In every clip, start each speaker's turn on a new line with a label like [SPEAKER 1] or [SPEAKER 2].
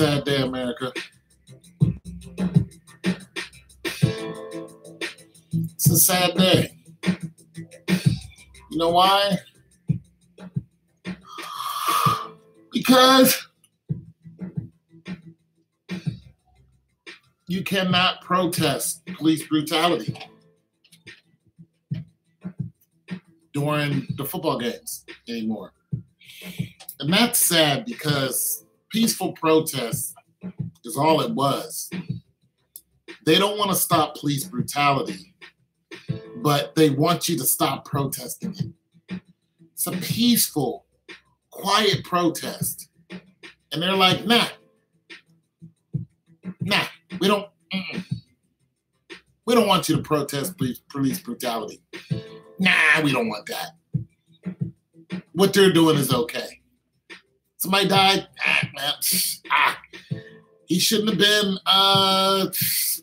[SPEAKER 1] sad day, America. It's a sad day. You know why? Because you cannot protest police brutality during the football games anymore. And that's sad because peaceful protest is all it was. They don't want to stop police brutality, but they want you to stop protesting it. It's a peaceful, quiet protest. And they're like, nah, we don't want you to protest police brutality. Nah, we don't want that. What they're doing is okay. Somebody died? He shouldn't have been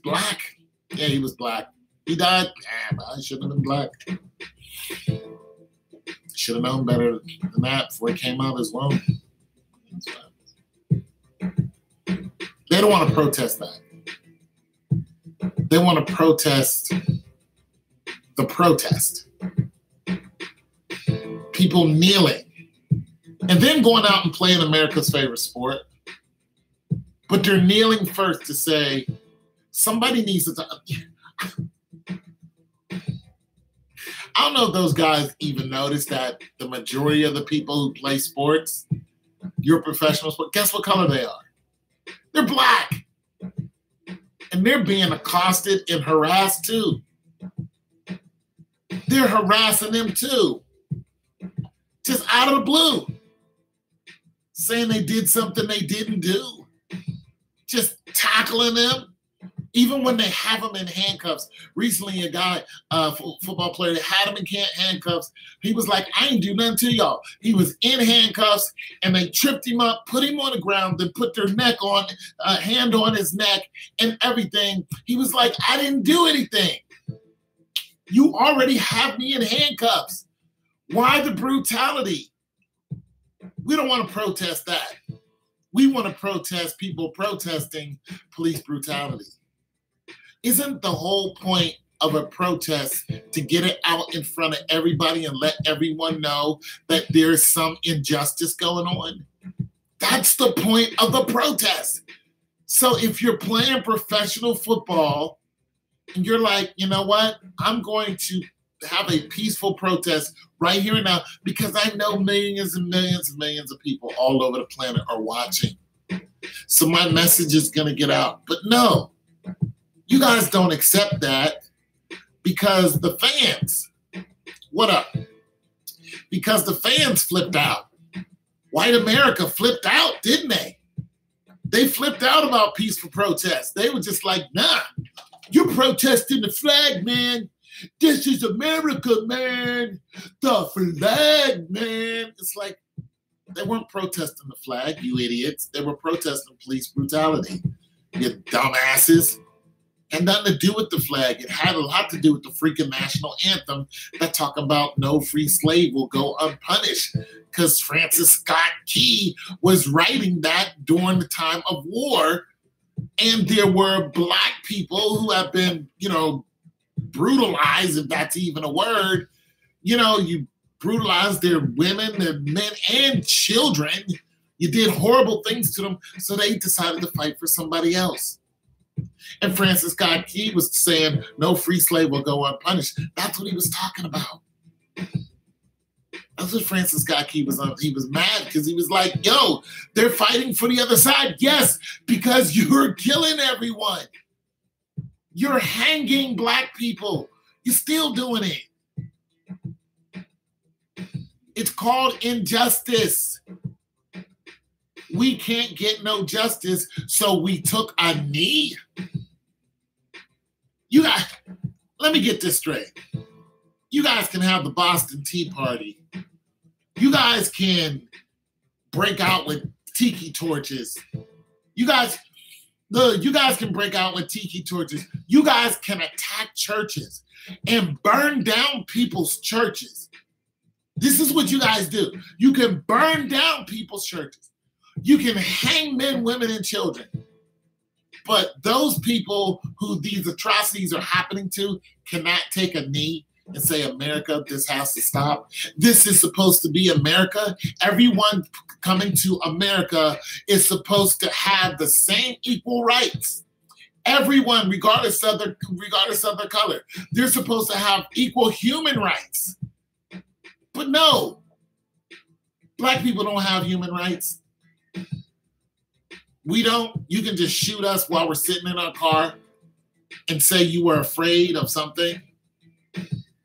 [SPEAKER 1] black. Yeah, he was black. He died? He shouldn't have been black. Should have known better than that before he came out of his womb. They don't want to protest that. They want to protest the protest. People kneeling. And then going out and playing America's favorite sport. But they're kneeling first to say, somebody needs to... I don't know if those guys even notice that the majority of the people who play sports, your professional sport, guess what color they are? They're black. And they're being accosted and harassed too. They're harassing them too. Just out of the blue. Saying they did something they didn't do. Just tackling them. Even when they have them in handcuffs. Recently, a guy, football player, that had him in handcuffs. He was like, I ain't do nothing to y'all. He was in handcuffs, and they tripped him up, put him on the ground, then put their hand on his neck and everything. He was like, I didn't do anything. You already have me in handcuffs. Why the brutality? We don't want to protest that. We want to protest people protesting police brutality. Isn't the whole point of a protest to get it out in front of everybody and let everyone know that there's some injustice going on? That's the point of the protest. So if you're playing professional football and you're like, you know what? I'm going to have a peaceful protest right here and now because I know millions and millions and millions of people all over the planet are watching. So my message is going to get out. But no. You guys don't accept that because the fans, what up? Because the fans flipped out. White America flipped out, didn't they? They flipped out about peaceful protests. They were just like, nah, you're protesting the flag, man. This is America, man. The flag, man. It's like they weren't protesting the flag, you idiots. They were protesting police brutality, you dumbasses. Had nothing to do with the flag. It had a lot to do with the freaking national anthem that talk about no free slave will go unpunished because Francis Scott Key was writing that during the time of war. And there were black people who have been, brutalized, if that's even a word. You brutalized their women, their men, and children. You did horrible things to them, so they decided to fight for somebody else. And Francis Scott Key was saying, no free slave will go unpunished. That's what he was talking about. That's what Francis Scott Key was on. He was mad because he was like, yo, they're fighting for the other side. Yes, because you're killing everyone. You're hanging black people. You're still doing it. It's called injustice. We can't get no justice, so we took a knee. Let me get this straight. You guys can have the Boston Tea Party. You guys can break out with tiki torches. You guys can break out with tiki torches. You guys can attack churches and burn down people's churches. This is what you guys do. You can burn down people's churches. You can hang men, women, and children. But those people who these atrocities are happening to cannot take a knee and say, America, this has to stop. This is supposed to be America. Everyone coming to America is supposed to have the same equal rights. Everyone, regardless of their color, they're supposed to have equal human rights. But no, Black people don't have human rights. We don't. You can just shoot us while we're sitting in our car and say you were afraid of something.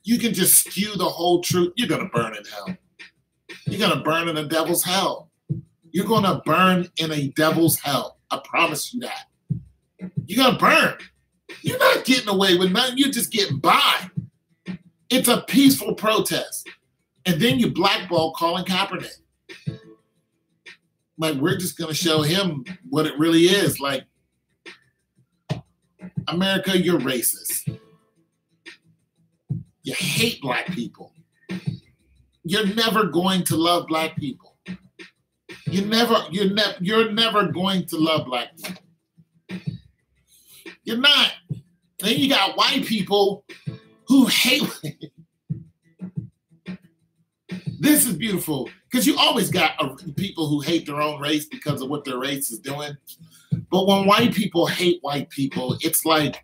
[SPEAKER 1] You can just spew the whole truth. You're going to burn in hell. You're going to burn in a devil's hell. You're going to burn in a devil's hell. I promise you that. You're going to burn. You're not getting away with nothing. You're just getting by. It's a peaceful protest. And then you blackball Colin Kaepernick. Like, we're just going to show him what it really is. Like, America, you're racist. You hate Black people. You're never going to love Black people. You're never going to love Black people. You're not. Then you got white people who hate. This is beautiful because you always got people who hate their own race because of what their race is doing. But when white people hate white people, it's like,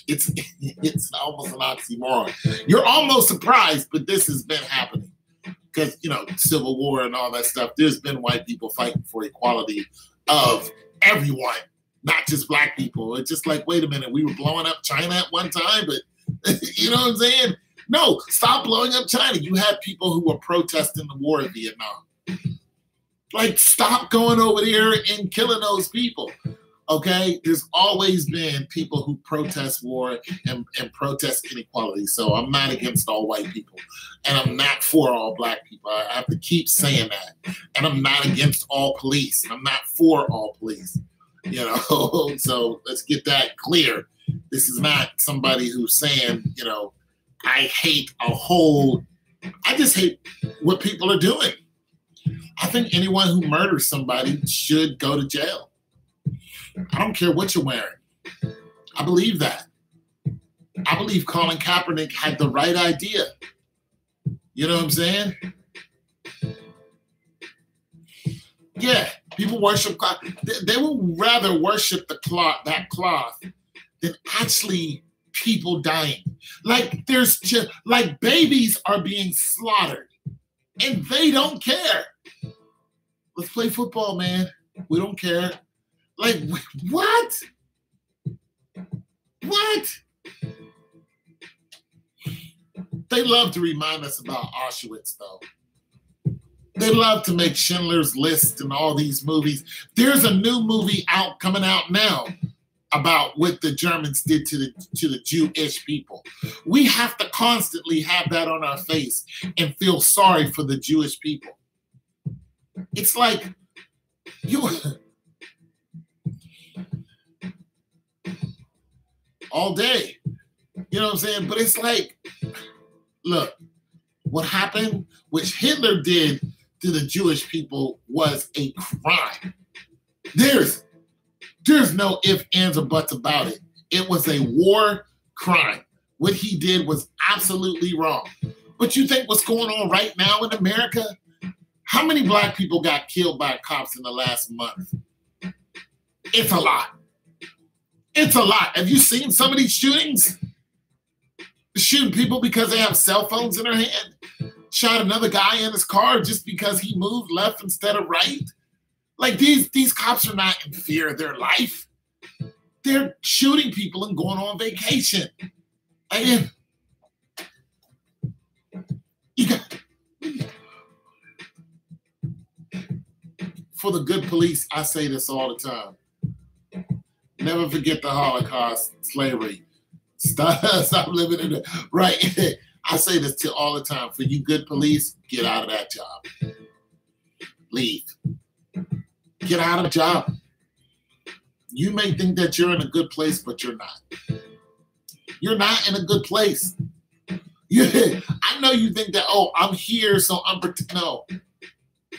[SPEAKER 1] it's almost an oxymoron. You're almost surprised, but this has been happening because, you know, Civil War and all that stuff. There's been white people fighting for equality of everyone, not just Black people. It's just like, wait a minute, we were blowing up China at one time, but you know what I'm saying? No, stop blowing up China. You had people who were protesting the war in Vietnam. Like, stop going over there and killing those people. Okay? There's always been people who protest war and protest inequality. So I'm not against all white people. And I'm not for all Black people. I have to keep saying that. And I'm not against all police. I'm not for all police. You know, so let's get that clear. This is not somebody who's saying, you know, I hate I just hate what people are doing. I think anyone who murders somebody should go to jail. I don't care what you're wearing. I believe that. I believe Colin Kaepernick had the right idea. You know what I'm saying? Yeah, people worship cloth. They will rather worship that cloth than actually people dying. Like, like babies are being slaughtered and they don't care. Let's play football, man. We don't care. Like, what? What? They love to remind us about Auschwitz, though. They love to make Schindler's List and all these movies. There's a new movie coming out now about what the Germans did to the Jewish people. We have to constantly have that on our face and feel sorry for the Jewish people. It's like all day. You know what I'm saying? But it's like, look, what happened, which Hitler did to the Jewish people, was a crime. There's no ifs, ands, or buts about it. It was a war crime. What he did was absolutely wrong. But you think what's going on right now in America? How many Black people got killed by cops in the last month? It's a lot. It's a lot. Have you seen some of these shootings? Shooting people because they have cell phones in their hand. Shot another guy in his car just because he moved left instead of right. Like, these cops are not in fear of their life. They're shooting people and going on vacation. And you got, for the good police, I say this all the time. Never forget the Holocaust, slavery. Stop living in it. Right. I say this to all the time. For you good police, get out of that job. Leave. Get out of the job. You may think that you're in a good place, but you're not. You're not in a good place. I know you think that, oh, I'm here, so I'm no.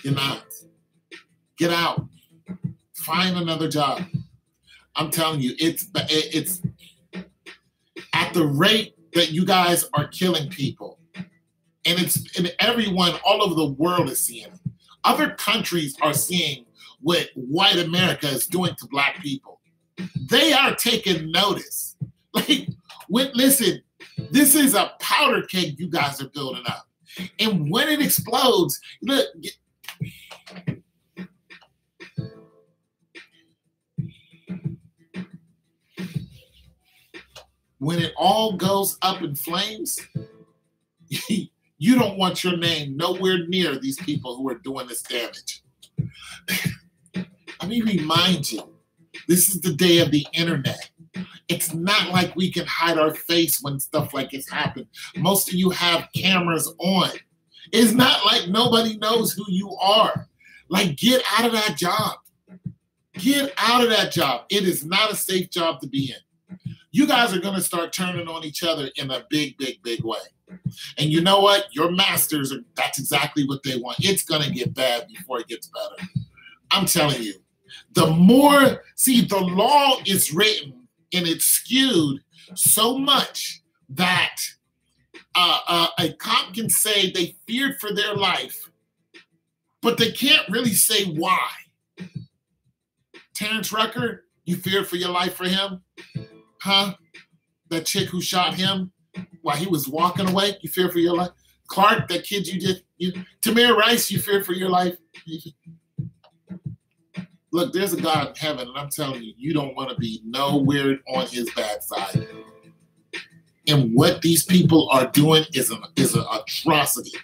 [SPEAKER 1] You're not. Get out. Find another job. I'm telling you, it's at the rate that you guys are killing people. And everyone all over the world is seeing it. Other countries are seeing what white America is doing to black people. They are taking notice. Listen, this is a powder keg you guys are building up. And when it explodes, look, when it all goes up in flames, you don't want your name nowhere near these people who are doing this damage. Let me remind you, this is the day of the internet. It's not like we can hide our face when stuff like this happens. Most of you have cameras on. It's not like nobody knows who you are. Like, get out of that job. Get out of that job. It is not a safe job to be in. You guys are going to start turning on each other in a big, big, big way. And you know what? Your masters, that's exactly what they want. It's going to get bad before it gets better. I'm telling you. The law is written and it's skewed so much that a cop can say they feared for their life, but they can't really say why. Terrence Rucker, you feared for your life for him? Huh? That chick who shot him while he was walking away, you fear for your life? Clark, that kid Tamir Rice, you fear for your life? Look, there's a God in heaven, and I'm telling you, you don't want to be nowhere on his bad side. And what these people are doing is an atrocity.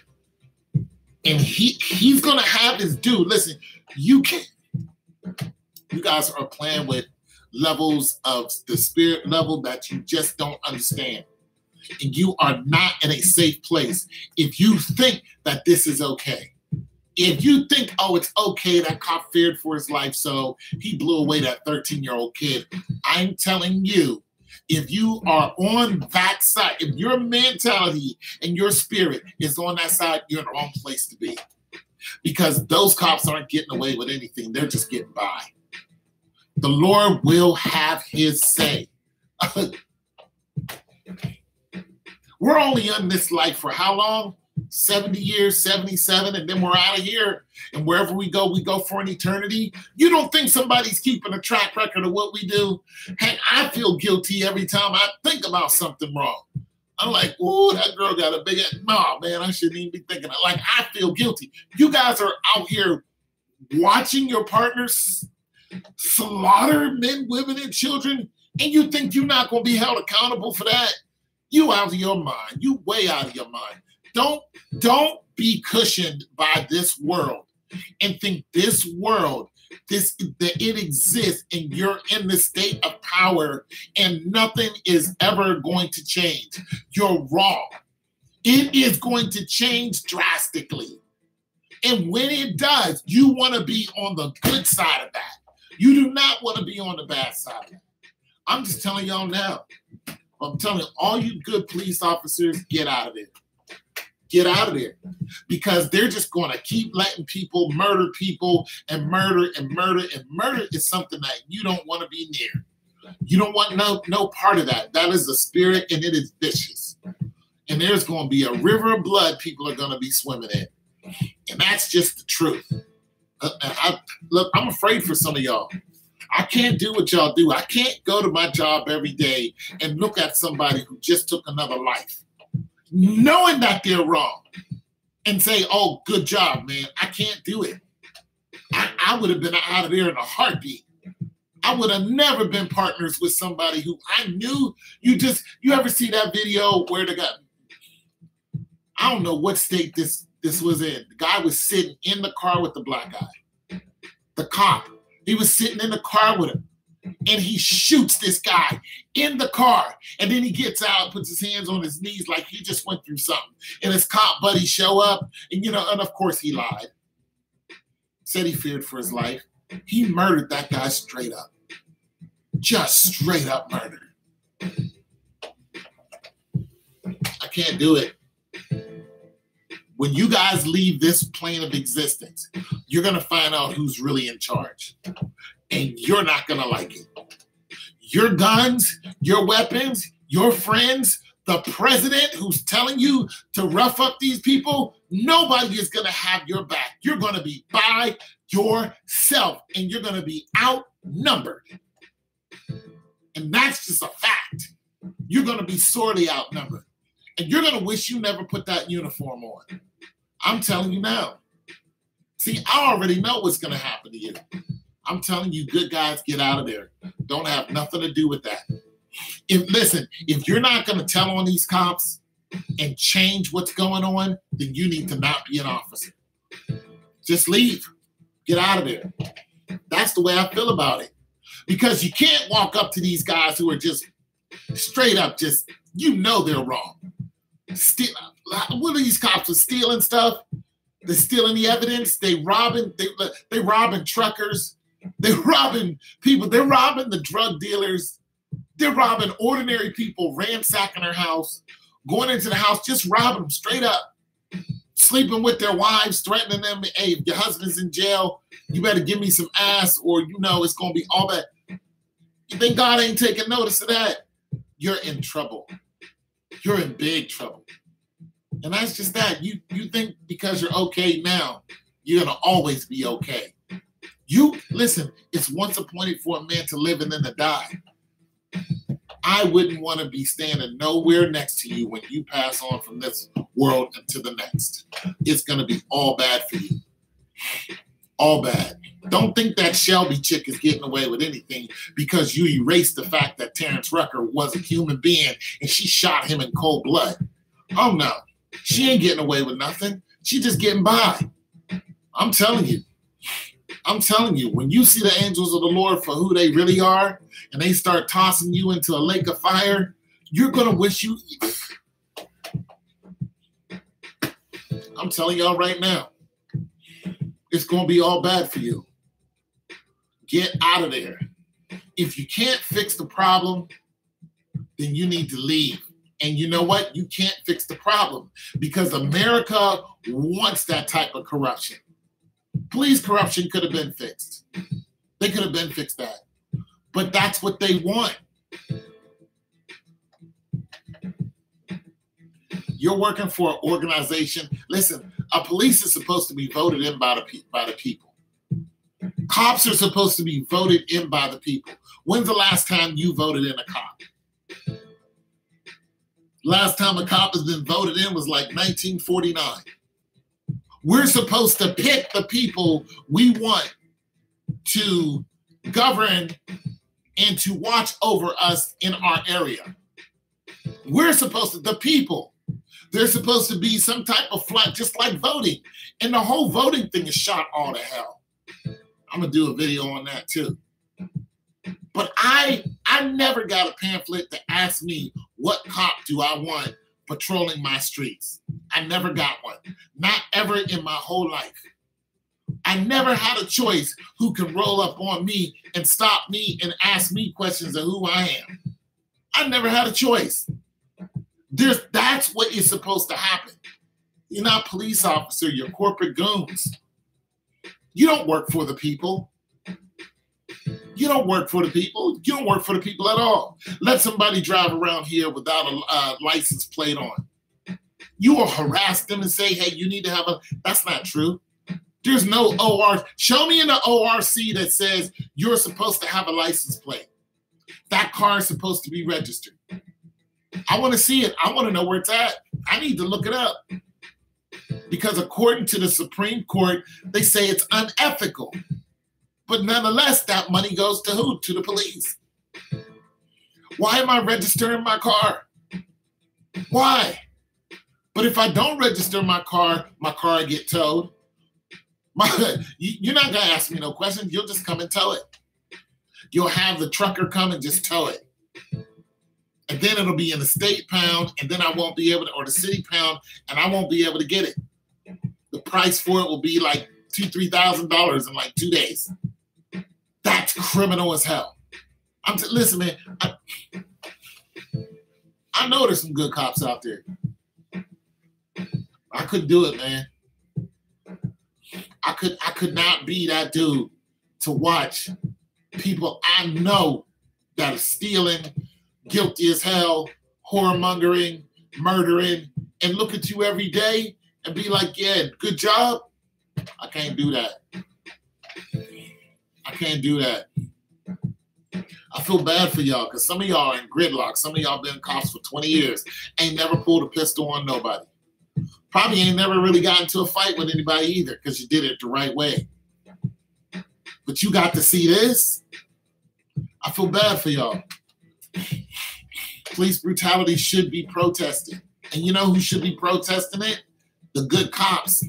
[SPEAKER 1] And he's going to have his due. Listen, you guys are playing with levels of the spirit level that you just don't understand. And you are not in a safe place if you think that this is okay. If you think, oh, it's okay, that cop feared for his life, so he blew away that 13-year-old kid. I'm telling you, if you are on that side, if your mentality and your spirit is on that side, you're in the wrong place to be. Because those cops aren't getting away with anything. They're just getting by. The Lord will have his say. We're only on this life for how long? 70 years, 77, and then we're out of here. And wherever we go for an eternity. You don't think somebody's keeping a track record of what we do? Heck, I feel guilty every time I think about something wrong. I'm like, ooh, that girl got a big ass. No, man, I shouldn't even be thinking. Like, I feel guilty. You guys are out here watching your partners slaughter men, women, and children, and you think you're not going to be held accountable for that? You out of your mind. You way out of your mind. Don't be cushioned by this world and think this world, that it exists and you're in the state of power and nothing is ever going to change. You're wrong. It is going to change drastically. And when it does, you want to be on the good side of that. You do not want to be on the bad side of that. I'm just telling y'all now. I'm telling you, all you good police officers, get out of there. Get out of there. Because they're just going to keep letting people murder and murder and murder. And murder is something that you don't want to be near. You don't want no part of that. That is a spirit and it is vicious. And there's going to be a river of blood people are going to be swimming in. And that's just the truth. Look, I'm afraid for some of y'all. I can't do what y'all do. I can't go to my job every day and look at somebody who just took another life, knowing that they're wrong, and say, oh, good job, man. I can't do it. I would have been out of there in a heartbeat. I would have never been partners with somebody who I knew. You ever see that video where I don't know what state this was in. The guy was sitting in the car with the black guy. The cop. He was sitting in the car with him. And he shoots this guy in the car. And then he gets out, puts his hands on his knees like he just went through something. And his cop buddies show up. And, and of course he lied. Said he feared for his life. He murdered that guy straight up. Just straight up murder. I can't do it. When you guys leave this plane of existence, you're going to find out who's really in charge. And you're not going to like it. Your guns, your weapons, your friends, the president who's telling you to rough up these people, nobody is going to have your back. You're going to be by yourself, and you're going to be outnumbered. And that's just a fact. You're going to be sorely outnumbered. And you're going to wish you never put that uniform on. I'm telling you now. See, I already know what's going to happen to you. I'm telling you, good guys, get out of there. Don't have nothing to do with that. If you're not going to tell on these cops and change what's going on, then you need to not be an officer. Just leave. Get out of there. That's the way I feel about it. Because you can't walk up to these guys who are just straight up just, you know they're wrong. What are these cops are stealing stuff? They're stealing the evidence. They robbing truckers. They're robbing people. They're robbing the drug dealers. They're robbing ordinary people, ransacking their house, going into the house, just robbing them straight up, sleeping with their wives, threatening them. Hey, if your husband's in jail, you better give me some ass, or it's going to be all that. You think God ain't taking notice of that? You're in trouble. You're in big trouble. And that's just that. You think because you're okay now, you're going to always be okay. Listen, it's once appointed for a man to live and then to die. I wouldn't want to be standing nowhere next to you when you pass on from this world into the next. It's going to be all bad for you. All bad. Don't think that Shelby chick is getting away with anything because you erased the fact that Terrence Rucker was a human being and she shot him in cold blood. Oh, no. She ain't getting away with nothing. She just getting by. I'm telling you. When you see the angels of the Lord for who they really are, and they start tossing you into a lake of fire, you're going to wish you... I'm telling y'all right now, it's going to be all bad for you. Get out of there. If you can't fix the problem, then you need to leave. And you know what? You can't fix the problem because America wants that type of corruption. Police corruption could have been fixed. They could have been fixed that. But that's what they want. You're working for an organization. Listen, a police is supposed to be voted in by the people. Cops are supposed to be voted in by the people. When's the last time you voted in a cop? Last time a cop has been voted in was like 1949. We're supposed to pick the people we want to govern and to watch over us in our area. We're supposed to, the people, there's supposed to be some type of flat, just like voting. And the whole voting thing is shot all to hell. I'm going to do a video on that too. But I never got a pamphlet to ask me what cop do I want patrolling my streets. I never got one. Not ever in my whole life. I never had a choice who can roll up on me and stop me and ask me questions of who I am. I never had a choice. That's what is supposed to happen. You're not a police officer, you're corporate goons. You don't work for the people. You don't work for the people. You don't work for the people at all. Let somebody drive around here without a license plate on. You will harass them and say, hey, you need to have a... That's not true. There's no OR. Show me in the ORC that says you're supposed to have a license plate. That car is supposed to be registered. I want to see it. I want to know where it's at. I need to look it up. Because according to the Supreme Court, they say it's unethical. But nonetheless, that money goes to who? To the police. Why am I registering my car? Why? But if I don't register my car will get towed. You're not going to ask me no questions. You'll just come and tow it. You'll have the trucker come and just tow it. And then it'll be in the state pound, and then I won't be able to, or the city pound, and I won't be able to get it. The price for it will be like $2,000, $3,000 in like 2 days. That's criminal as hell. Listen, man, I know there's some good cops out there. I couldn't do it, man. I could not be that dude to watch people I know that are stealing, guilty as hell, whoremongering, murdering, and look at you every day and be like, yeah, good job. I can't do that. I can't do that. I feel bad for y'all because some of y'all are in gridlock. Some of y'all been cops for 20 years, ain't never pulled a pistol on nobody. Probably ain't never really got into a fight with anybody either because you did it the right way. But you got to see this. I feel bad for y'all. Police brutality should be protested. And you know who should be protesting it? The good cops.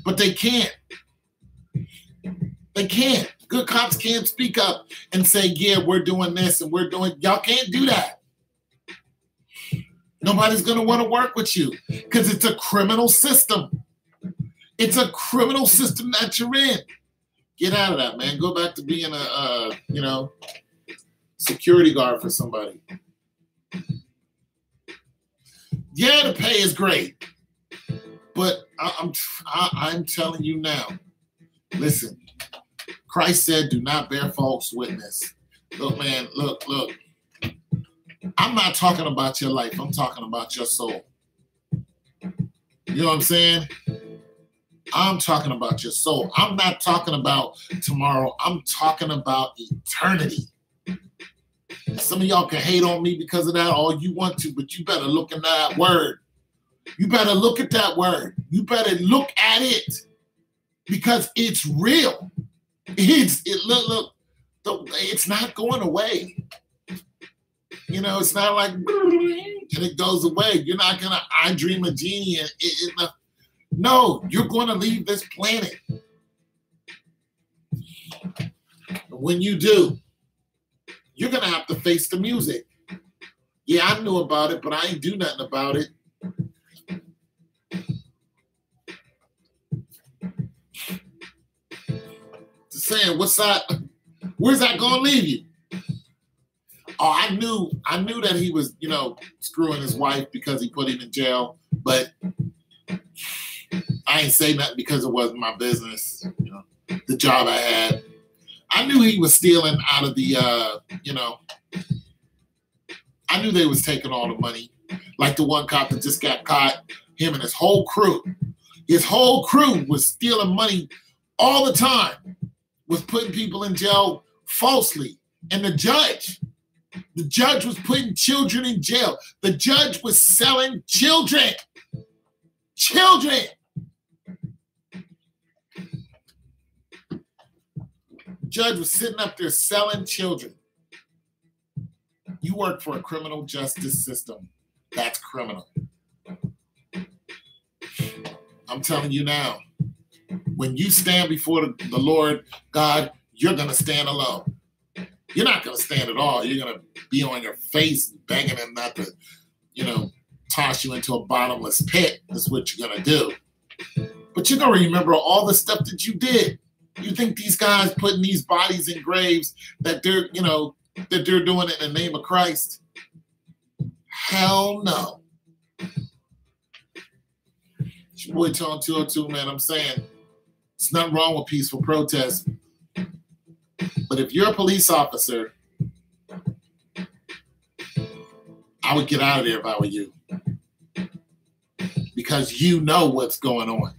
[SPEAKER 1] But they can't. They can't. Good cops can't speak up and say, yeah, we're doing this and we're doing... Y'all can't do that. Nobody's going to want to work with you because it's a criminal system. It's a criminal system that you're in. Get out of that, man. Go back to being a security guard for somebody. Yeah, the pay is great, but I'm telling you now. Listen, Christ said, "Do not bear false witness." Look, man. Look. I'm not talking about your life. I'm talking about your soul. You know what I'm saying? I'm talking about your soul. I'm not talking about tomorrow. I'm talking about eternity. Some of y'all can hate on me because of that all you want to, but you better look at that word. You better look at that word. You better look at it because it's real. Look, it's not going away. You know, it's not like and it goes away. You're not gonna I dream a genie and no, you're going to leave this planet. When you do, you're going to have to face the music. Yeah, I knew about it, but I ain't do nothing about it. Just saying, where's that going to leave you? Oh, I knew that he was, screwing his wife because he put him in jail, but I ain't say nothing because it wasn't my business, the job I had. I knew he was stealing out of the, I knew they was taking all the money. Like the one cop that just got caught, him and his whole crew. His whole crew was stealing money all the time, was putting people in jail falsely. And the judge was putting children in jail. The judge was selling children. Children. Judge was sitting up there selling children. You work for a criminal justice system. That's criminal. I'm telling you now, when you stand before the Lord God, you're going to stand alone. You're not going to stand at all. You're going to be on your face begging him not to, toss you into a bottomless pit. That's what you're going to do. But you're going to remember all the stuff that you did. You think these guys putting these bodies in graves that they're doing it in the name of Christ? Hell no. It's your boy Tone 202, man. I'm saying it's nothing wrong with peaceful protest. But if you're a police officer, I would get out of there if I were you. Because you know what's going on.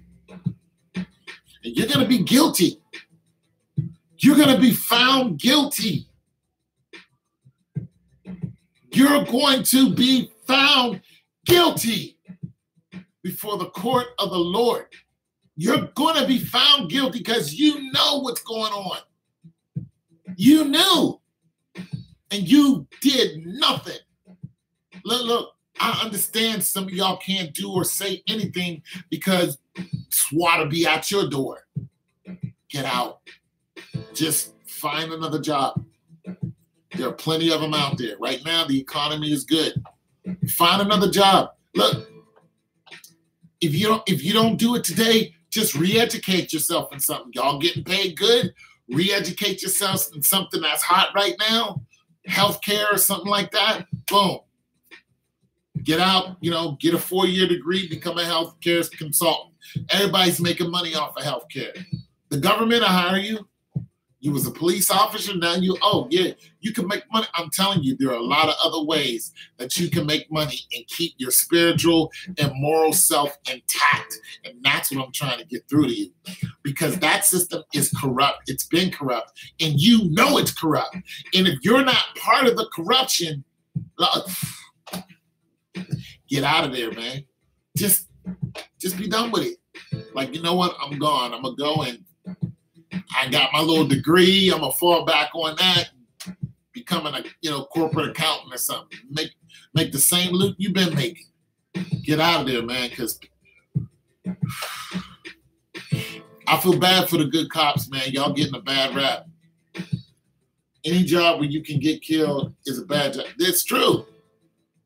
[SPEAKER 1] And you're going to be guilty. You're going to be found guilty. You're going to be found guilty before the court of the Lord. You're going to be found guilty because you know what's going on. You knew. And you did nothing. Look, I understand some of y'all can't do or say anything because SWAT will be at your door. Get out. Just find another job. There are plenty of them out there. Right now, the economy is good. Find another job. Look, if you don't do it today, just re-educate yourself in something. Y'all getting paid good? Re-educate yourself in something that's hot right now. Healthcare or something like that. Boom. Get out, get a 4-year degree, become a healthcare consultant. Everybody's making money off of healthcare. The government will hire you. You was a police officer, now you can make money. I'm telling you, there are a lot of other ways that you can make money and keep your spiritual and moral self intact. And that's what I'm trying to get through to you. Because that system is corrupt. It's been corrupt. And you know it's corrupt. And if you're not part of the corruption, get out of there, man. Just be done with it. Like, you know what? I'm gone. I'm going to go and I got my little degree. I'm gonna fall back on that, becoming a corporate accountant or something. Make the same loot you've been making. Get out of there, man, because I feel bad for the good cops, man. Y'all getting a bad rap. Any job where you can get killed is a bad job. It's true.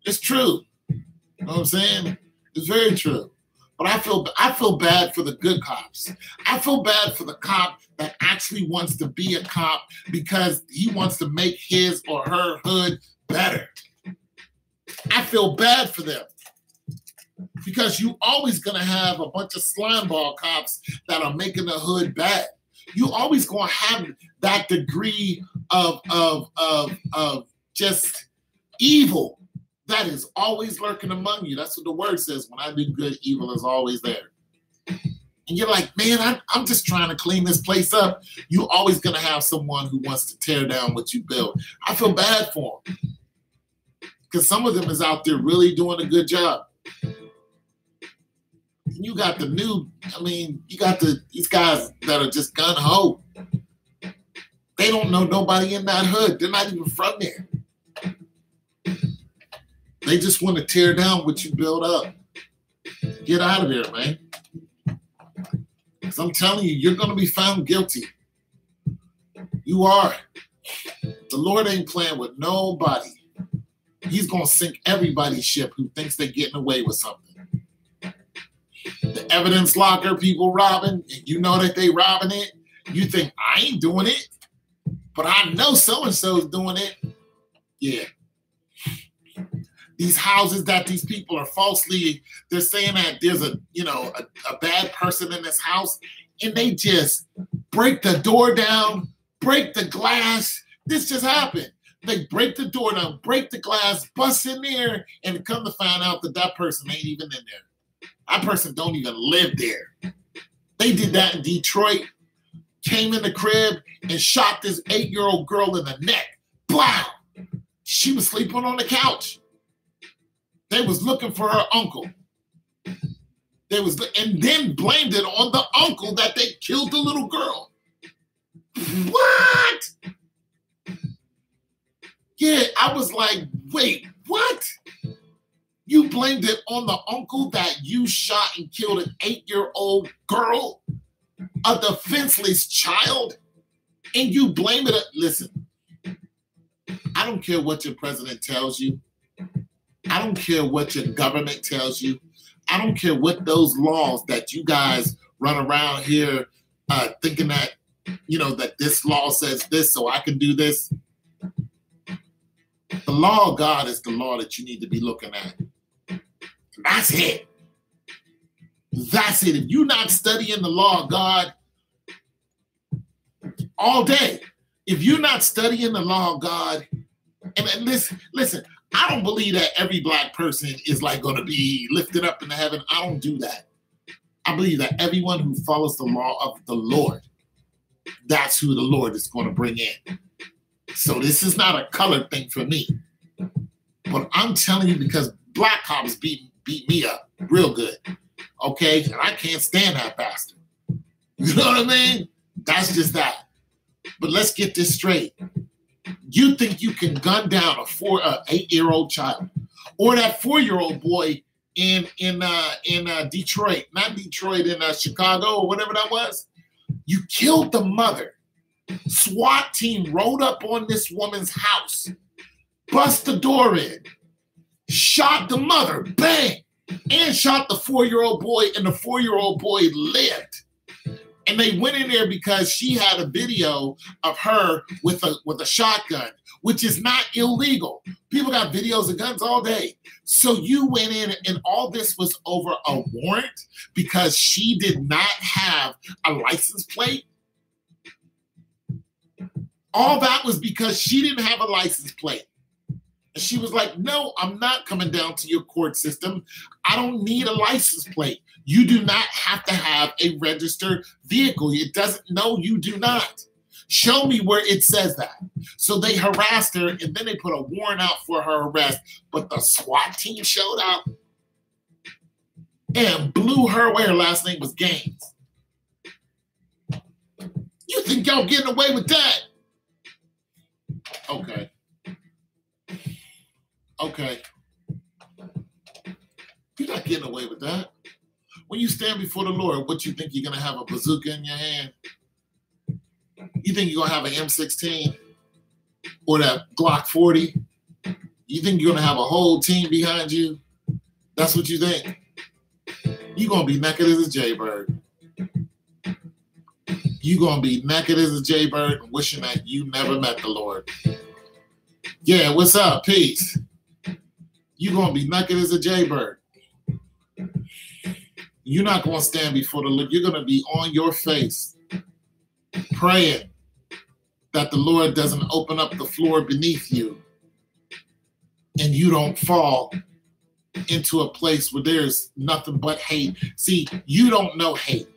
[SPEAKER 1] It's true. You know what I'm saying? It's very true. But I feel bad for the good cops. I feel bad for the cop that actually wants to be a cop because he wants to make his or her hood better. I feel bad for them because you always gonna have a bunch of slimeball cops that are making the hood bad. You always gonna have that degree of just evil that is always lurking among you. That's what the word says. When I do good, evil is always there. And you're like, man, I'm just trying to clean this place up. You're always going to have someone who wants to tear down what you built. I feel bad for them. Because some of them is out there really doing a good job. And you got these guys that are just gun-ho. They don't know nobody in that hood. They're not even from there. They just want to tear down what you build up. Get out of there, man. Because I'm telling you, you're going to be found guilty. You are. The Lord ain't playing with nobody. He's going to sink everybody's ship who thinks they're getting away with something. The evidence locker people robbing, and you know that they robbing it. You think, I ain't doing it, but I know so-and-so's doing it. Yeah. These houses that these people are they're saying that there's a bad person in this house, and they just break the door down, break the glass. This just happened. They break the door down, break the glass, bust in there, and come to find out that person ain't even in there. That person don't even live there. They did that in Detroit, came in the crib and shot this 8-year-old girl in the neck. Blah! She was sleeping on the couch. They was looking for her uncle. And then blamed it on the uncle that they killed the little girl. What? Yeah, I was like, wait, what? You blamed it on the uncle that you shot and killed an 8-year-old girl, a defenseless child, and you blame it. Listen, I don't care what your president tells you. I don't care what your government tells you. I don't care what those laws that you guys run around here thinking that, that this law says this, so I can do this. The law of God is the law that you need to be looking at. That's it. That's it. If you're not studying the law of God all day, if you're not studying the law of God, and listen, I don't believe that every black person is going to be lifted up into heaven. I don't do that. I believe that everyone who follows the law of the Lord, that's who the Lord is going to bring in. So this is not a colored thing for me. But I'm telling you, because black cops beat me up real good. Okay? And I can't stand that bastard. You know what I mean? That's just that. But let's get this straight. You think you can gun down a 8-year-old child, or that 4-year-old boy in Detroit, not Detroit, in Chicago or whatever that was? You killed the mother. SWAT team rode up on this woman's house, bust the door in, shot the mother, bang, and shot the 4-year-old boy, and the 4-year-old boy lived. And they went in there because she had a video of her with a shotgun. which is not illegal. People got videos of guns all day. So you went in and all this was over a warrant because she did not have a license plate? All that was because she didn't have a license plate. And she was like, no, I'm not coming down to your court system. I don't need a license plate. You do not have to have a registered vehicle. It doesn't, no, you do not. Show me where it says that. So they harassed her, and then they put a warrant out for her arrest. But the SWAT team showed up and blew her away. Her last name was Gaines. You think y'all getting away with that? Okay. Okay. You're not getting away with that. When you stand before the Lord, what you think you're going to have a bazooka in your hand? You think you're going to have an M16 or that Glock 40? You think you're going to have a whole team behind you? That's what you think? You're going to be naked as a jaybird. You're going to be naked as a jaybird and wishing that you never met the Lord. Yeah, what's up? Peace. You're going to be naked as a jaybird. You're not going to stand before the Lord. You're going to be on your face praying that the Lord doesn't open up the floor beneath you and you don't fall into a place where there's nothing but hate. See, you don't know hate.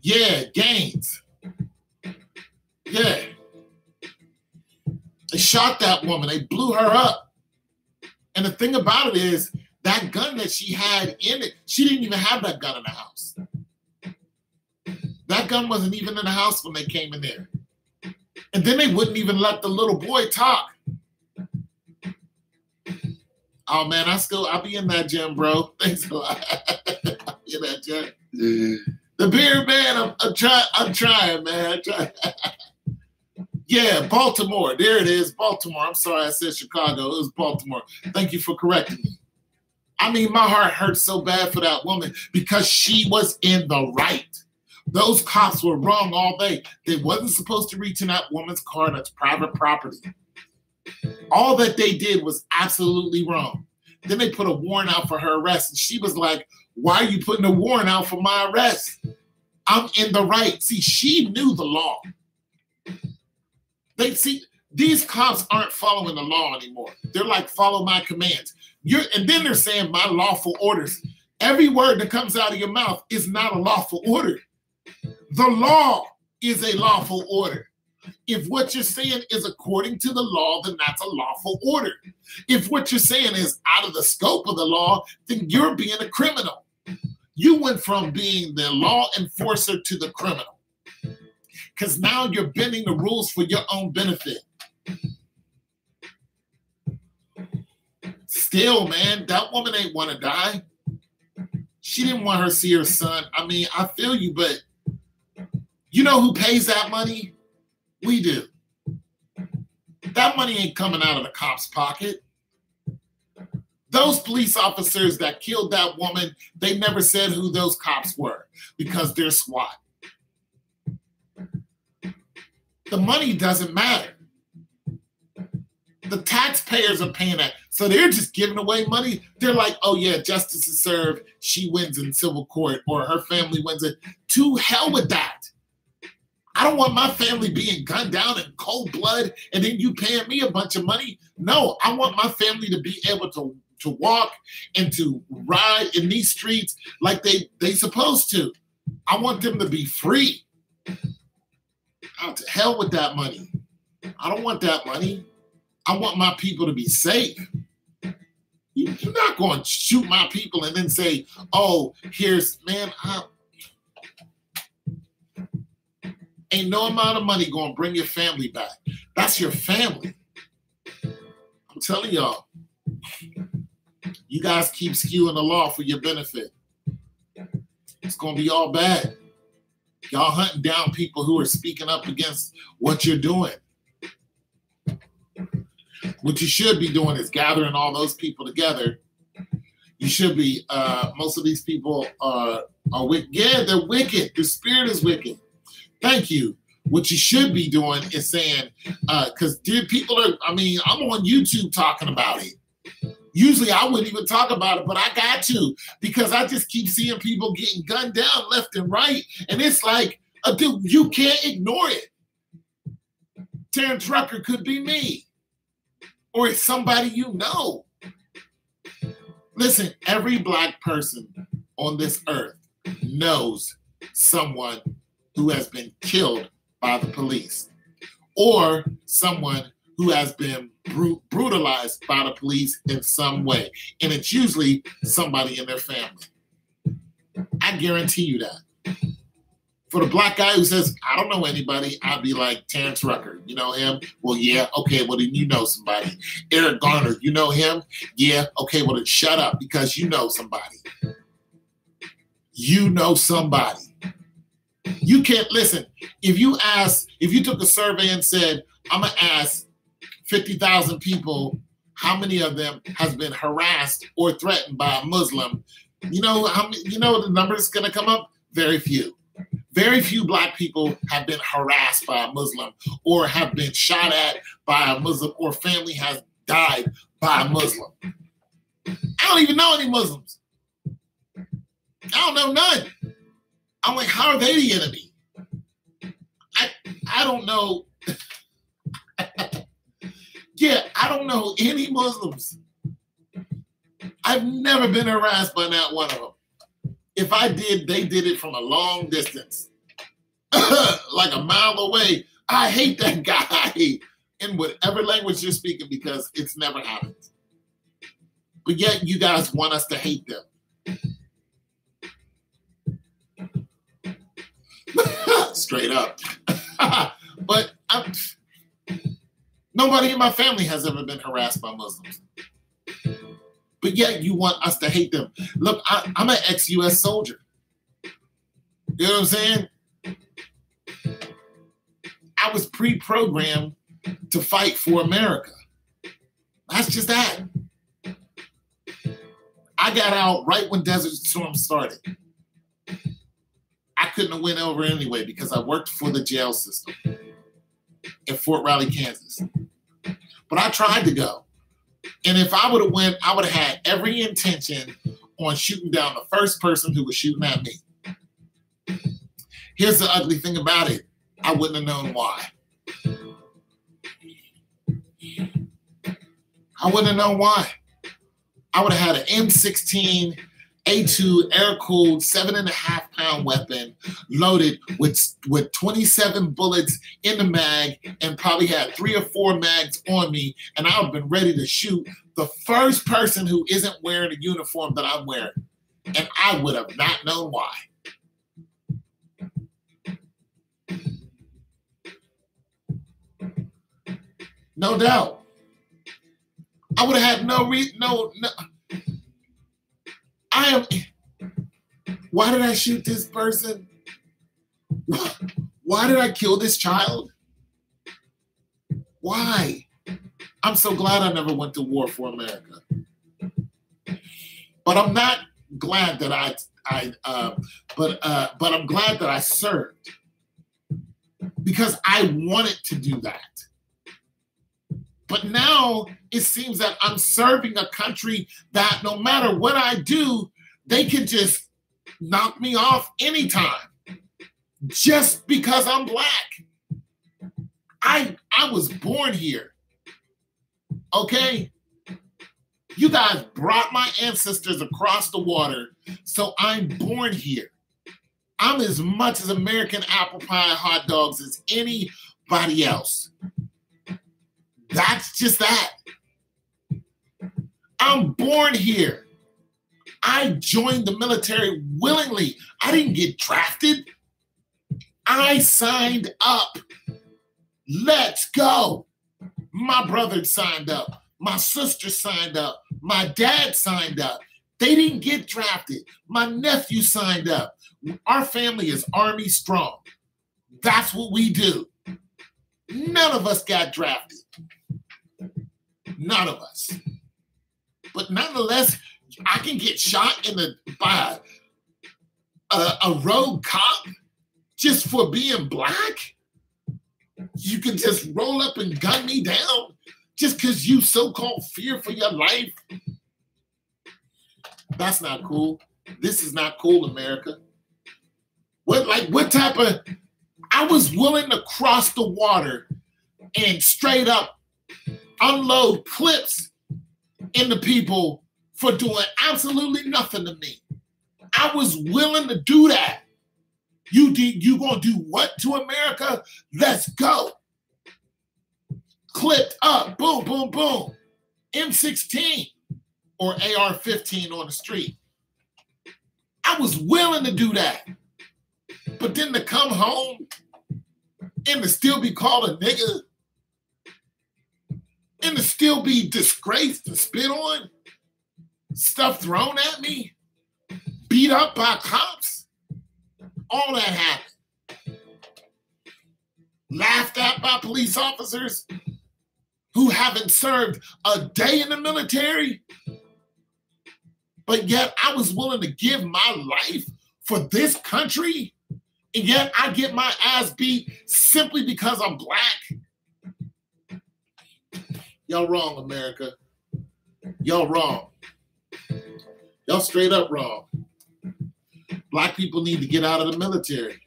[SPEAKER 1] Yeah, Gaines. Yeah. They shot that woman. They blew her up. And the thing about it is, that gun that she had in it, she didn't even have that gun in the house. That gun wasn't even in the house when they came in there. And then they wouldn't even let the little boy talk. Oh man, I'll be in that gym, bro. Thanks a lot. I'll be in that gym. The beard man, I'm trying, man. I'm trying. Yeah, Baltimore. There it is, Baltimore. I'm sorry I said Chicago. It was Baltimore. Thank you for correcting me. I mean, my heart hurts so bad for that woman because she was in the right. Those cops were wrong all day. They wasn't supposed to reach in that woman's car. That's private property. All that they did was absolutely wrong. Then they put a warrant out for her arrest. And she was like, why are you putting a warrant out for my arrest? I'm in the right. See, she knew the law. These cops aren't following the law anymore. They're like, follow my commands. And then they're saying my lawful orders. Every word that comes out of your mouth is not a lawful order. The law is a lawful order. If what you're saying is according to the law, then that's a lawful order. If what you're saying is out of the scope of the law, then you're being a criminal. You went from being the law enforcer to the criminal. Because now you're bending the rules for your own benefit. Still, man, that woman ain't want to die. She didn't want her to see her son. I mean, I feel you, but you know who pays that money? We do. That money ain't coming out of the cop's pocket. Those police officers that killed that woman, they never said who those cops were because they're SWAT. The money doesn't matter. The taxpayers are paying that. So they're just giving away money. They're like, oh yeah, justice is served. She wins in civil court or her family wins it. To hell with that. I don't want my family being gunned down in cold blood and then you paying me a bunch of money. No, I want my family to be able to walk and to ride in these streets like they supposed to. I want them to be free. Out to hell with that money. I don't want that money. I want my people to be safe. You're not going to shoot my people and then say, oh, here's, man, ain't no amount of money going to bring your family back. That's your family. I'm telling y'all, you guys keep skewing the law for your benefit. It's going to be all bad. Y'all hunting down people who are speaking up against what you're doing. What you should be doing is gathering all those people together. You should be, most of these people are wicked. Yeah, they're wicked. Their spirit is wicked. Thank you. What you should be doing is saying, because people are, I mean, I'm on YouTube talking about it. Usually I wouldn't even talk about it, but I got to, because I just keep seeing people getting gunned down left and right. And it's like, dude, you can't ignore it. Terrence Rucker could be me, or it's somebody you know. Listen, every Black person on this earth knows someone who has been killed by the police, or someone who has been brutalized by the police in some way. And it's usually somebody in their family. I guarantee you that. For the Black guy who says, I don't know anybody, I'd be like, Terrence Rucker, you know him? Well, yeah, okay, well, then you know somebody. Eric Garner, you know him? Yeah, okay, well, then shut up, because you know somebody. You know somebody. You can't, listen, if you took a survey and said, I'm going to ask 50,000 people, how many of them has been harassed or threatened by a Muslim, you know the number is going to come up? Very few. Very few Black people have been harassed by a Muslim, or have been shot at by a Muslim, or family has died by a Muslim. I don't even know any Muslims. I don't know none. I'm like, how are they the enemy? I don't know. Yeah, I don't know any Muslims. I've never been harassed by not one of them. If I did, they did it from a long distance, like a mile away. I hate that guy in whatever language you're speaking, because it's never happened. But yet you guys want us to hate them. Straight up. But nobody in my family has ever been harassed by Muslims. But yet you want us to hate them. Look, I'm an ex-U.S. soldier. You know what I'm saying? I was pre-programmed to fight for America. That's just that. I got out right when Desert Storm started. I couldn't have went over anyway, because I worked for the jail system in Fort Riley, Kansas. But I tried to go. And if I would have went, I would have had every intention on shooting down the first person who was shooting at me. Here's the ugly thing about it. I wouldn't have known why. I wouldn't have known why. I would have had an M16 A2 air-cooled 7.5-pound weapon loaded with 27 bullets in the mag, and probably had 3 or 4 mags on me, and I would have been ready to shoot the first person who isn't wearing a uniform that I'm wearing. And I would have not known why. No doubt. I would have had no reason, no. Why did I shoot this person? Why did I kill this child? Why? I'm so glad I never went to war for America. But I'm not glad that but I'm glad that I served, because I wanted to do that. But now it seems that I'm serving a country that no matter what I do, they can just knock me off anytime just because I'm Black. I was born here, okay? You guys brought my ancestors across the water, so I'm born here. I'm as much as American apple pie and hot dogs as anybody else. That's just that. I'm born here. I joined the military willingly. I didn't get drafted. I signed up. Let's go. My brother signed up. My sister signed up. My dad signed up. They didn't get drafted. My nephew signed up. Our family is Army strong. That's what we do. None of us got drafted. None of us. But nonetheless, I can get shot by a rogue cop just for being Black? You can just roll up and gun me down just because you so-called fear for your life. That's not cool. This is not cool, America. What type of... I was willing to cross the water and straight up unload clips into people for doing absolutely nothing to me. I was willing to do that. You gonna do what to America? Let's go. Clipped up, boom, boom, boom. M16 or AR-15 on the street. I was willing to do that. But then to come home and to still be called a nigga and to still be disgraced and spit on, stuff thrown at me, beat up by cops, all that happened. Laughed at by police officers who haven't served a day in the military, but yet I was willing to give my life for this country, and yet I get my ass beat simply because I'm black. Y'all wrong, America. Y'all wrong. Y'all straight up wrong. Black people need to get out of the military.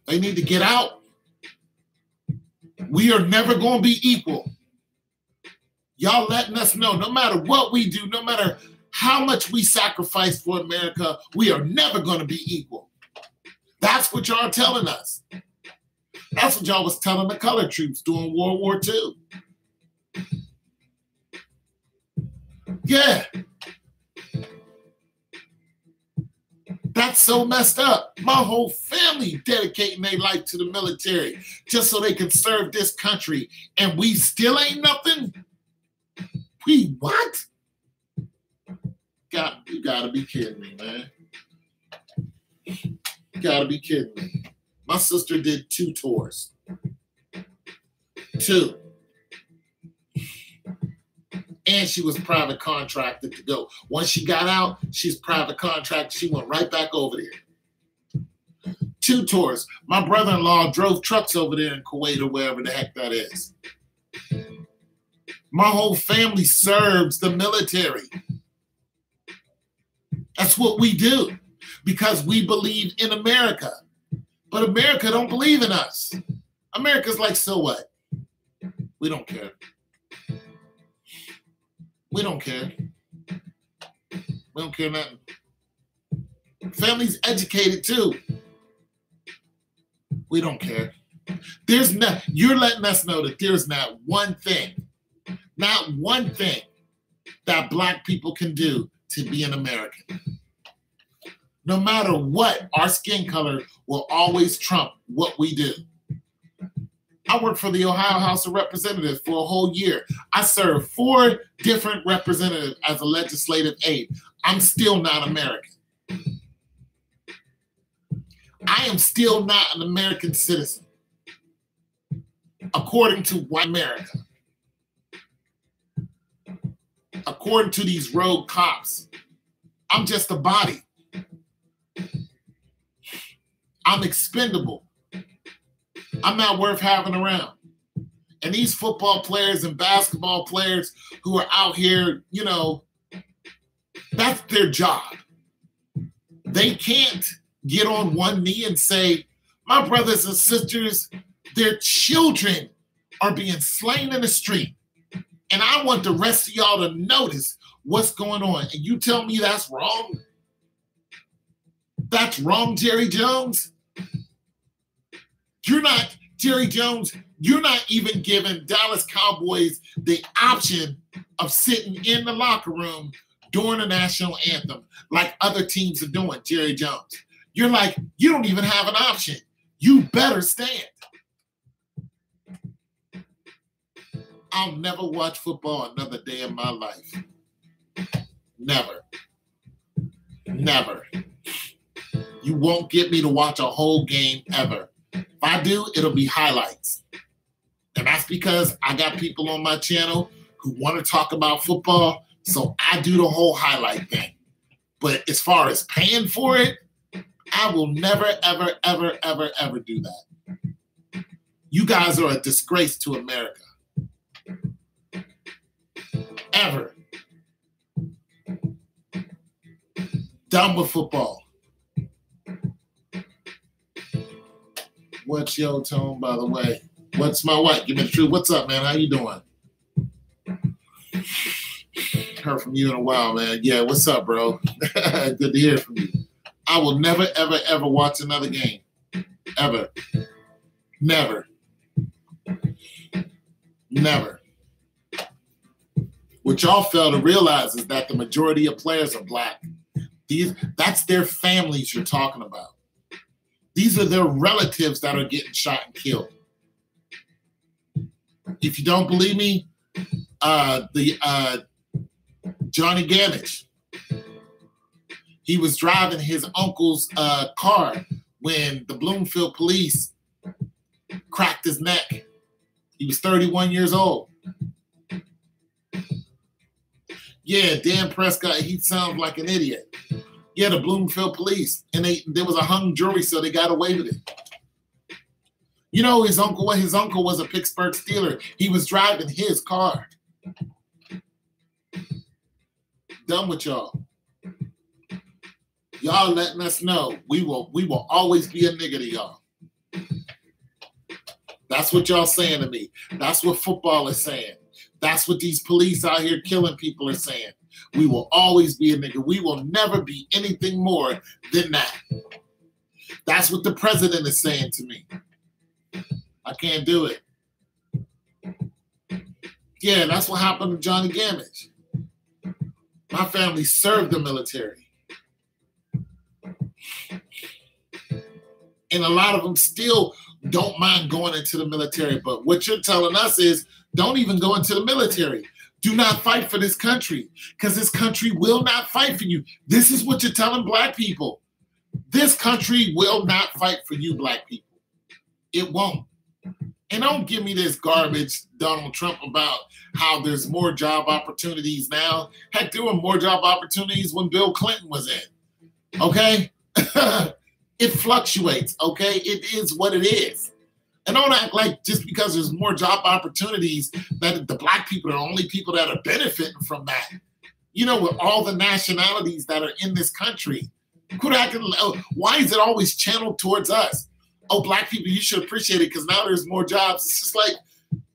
[SPEAKER 1] They need to get out. We are never going to be equal. Y'all letting us know, no matter what we do, no matter how much we sacrifice for America, we are never going to be equal. That's what y'all are telling us. That's what y'all was telling the colored troops during World War II. Yeah. That's so messed up. My whole family dedicating their life to the military just so they can serve this country, and we still ain't nothing? We what? You gotta be kidding me, man. You gotta be kidding me. My sister did 2 tours. 2. And she was private contracted to go. Once she got out, she's private contracted. She went right back over there. 2 tours. My brother-in-law drove trucks over there in Kuwait or wherever the heck that is. My whole family serves the military. That's what we do because we believe in America. But America don't believe in us. America's like, so what? We don't care. We don't care. We don't care nothing. Family's educated too. We don't care. You're letting us know that there's not one thing that black people can do to be an American. No matter what, our skin color will always trump what we do. I worked for the Ohio House of Representatives for a whole year. I served 4 different representatives as a legislative aide. I'm still not American. I am still not an American citizen, according to white America. According to these rogue cops, I'm just a body. I'm expendable. I'm not worth having around. And these football players and basketball players who are out here, that's their job. They can't get on one knee and say, my brothers and sisters, their children are being slain in the street. And I want the rest of y'all to notice what's going on. And you tell me that's wrong? That's wrong, Jerry Jones? Jerry Jones, you're not even giving Dallas Cowboys the option of sitting in the locker room during the national anthem like other teams are doing, Jerry Jones. You're like, you don't even have an option. You better stand. I'll never watch football another day in my life. Never. Never. You won't get me to watch a whole game ever. If I do, it'll be highlights. And that's because I got people on my channel who want to talk about football, so I do the whole highlight thing. But as far as paying for it, I will never, ever, ever, ever, ever do that. You guys are a disgrace to America. Ever. Done with football. What's your tone, by the way? What's my what? Give me the truth. What's up, man? How you doing? Heard from you in a while, man. Yeah, what's up, bro? Good to hear from you. I will never, ever, ever watch another game. Ever. Never. Never. What y'all fail to realize is that the majority of players are black. That's their families you're talking about. These are their relatives that are getting shot and killed. If you don't believe me, Johnny Gamage, he was driving his uncle's car when the Bloomfield police cracked his neck. He was 31 years old. Yeah, Dan Prescott, he sounds like an idiot. Yeah, the Bloomfield police. And there was a hung jury, so they got away with it. You know, his uncle was a Pittsburgh Steeler. He was driving his car. Done with y'all. Y'all letting us know we will always be a nigga to y'all. That's what y'all saying to me. That's what football is saying. That's what these police out here killing people are saying. We will always be a nigga. We will never be anything more than that. That's what the president is saying to me. I can't do it. Yeah, that's what happened to Johnny Gamage. My family served the military. And a lot of them still don't mind going into the military. But what you're telling us is don't even go into the military. Do not fight for this country because this country will not fight for you. This is what you're telling black people. This country will not fight for you, black people. It won't. And don't give me this garbage, Donald Trump, about how there's more job opportunities now. Heck, there were more job opportunities when Bill Clinton was in. Okay? It fluctuates, okay? It is what it is. And don't act like just because there's more job opportunities that the black people are the only people that are benefiting from that. You know, with all the nationalities that are in this country. Why is it always channeled towards us? Oh, black people, you should appreciate it because now there's more jobs. It's just like,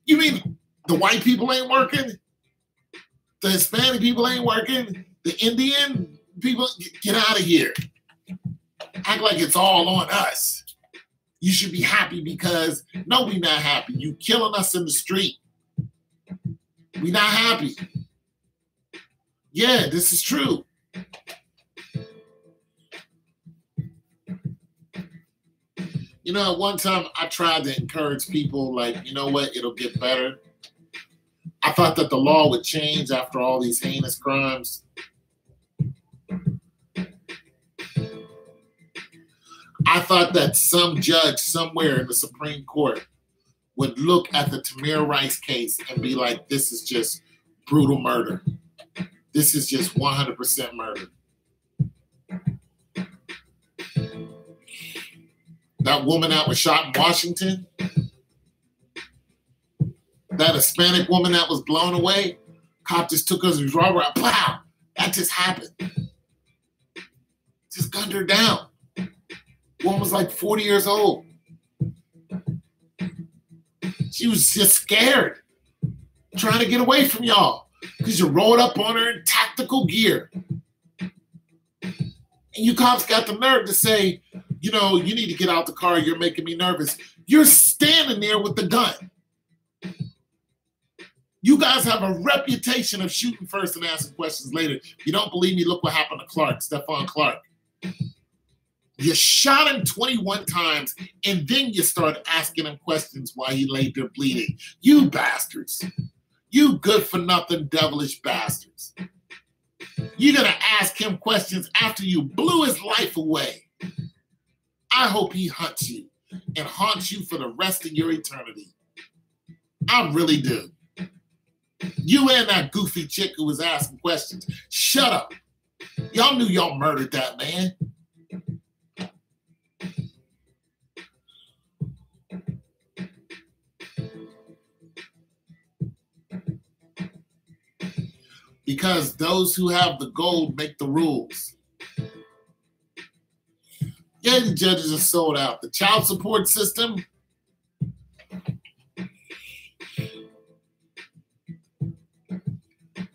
[SPEAKER 1] you mean the white people ain't working? The Hispanic people ain't working? The Indian people? Get out of here. Act like it's all on us. You should be happy because, no, we not happy. You killing us in the street. We not happy. Yeah, this is true. You know, at one time I tried to encourage people like, you know what, it'll get better. I thought that the law would change after all these heinous crimes. I thought that some judge somewhere in the Supreme Court would look at the Tamir Rice case and be like, this is just brutal murder. This is just 100% murder. That woman that was shot in Washington, that Hispanic woman that was blown away, cop just took her revolver out, pow, that just happened. Just gunned her down. Woman was like 40 years old. She was just scared, trying to get away from y'all because you rolled up on her in tactical gear. And you cops got the nerve to say, you know, you need to get out the car. You're making me nervous. You're standing there with the gun. You guys have a reputation of shooting first and asking questions later. You don't believe me? Look what happened to Stephon Clark. You shot him 21 times, and then you start asking him questions while he laid there bleeding. You bastards. You good-for-nothing devilish bastards. You're going to ask him questions after you blew his life away. I hope he hunts you and haunts you for the rest of your eternity. I really do. You and that goofy chick who was asking questions. Shut up. Y'all knew y'all murdered that man. because those who have the gold make the rules. Yeah, the judges are sold out. The child support system,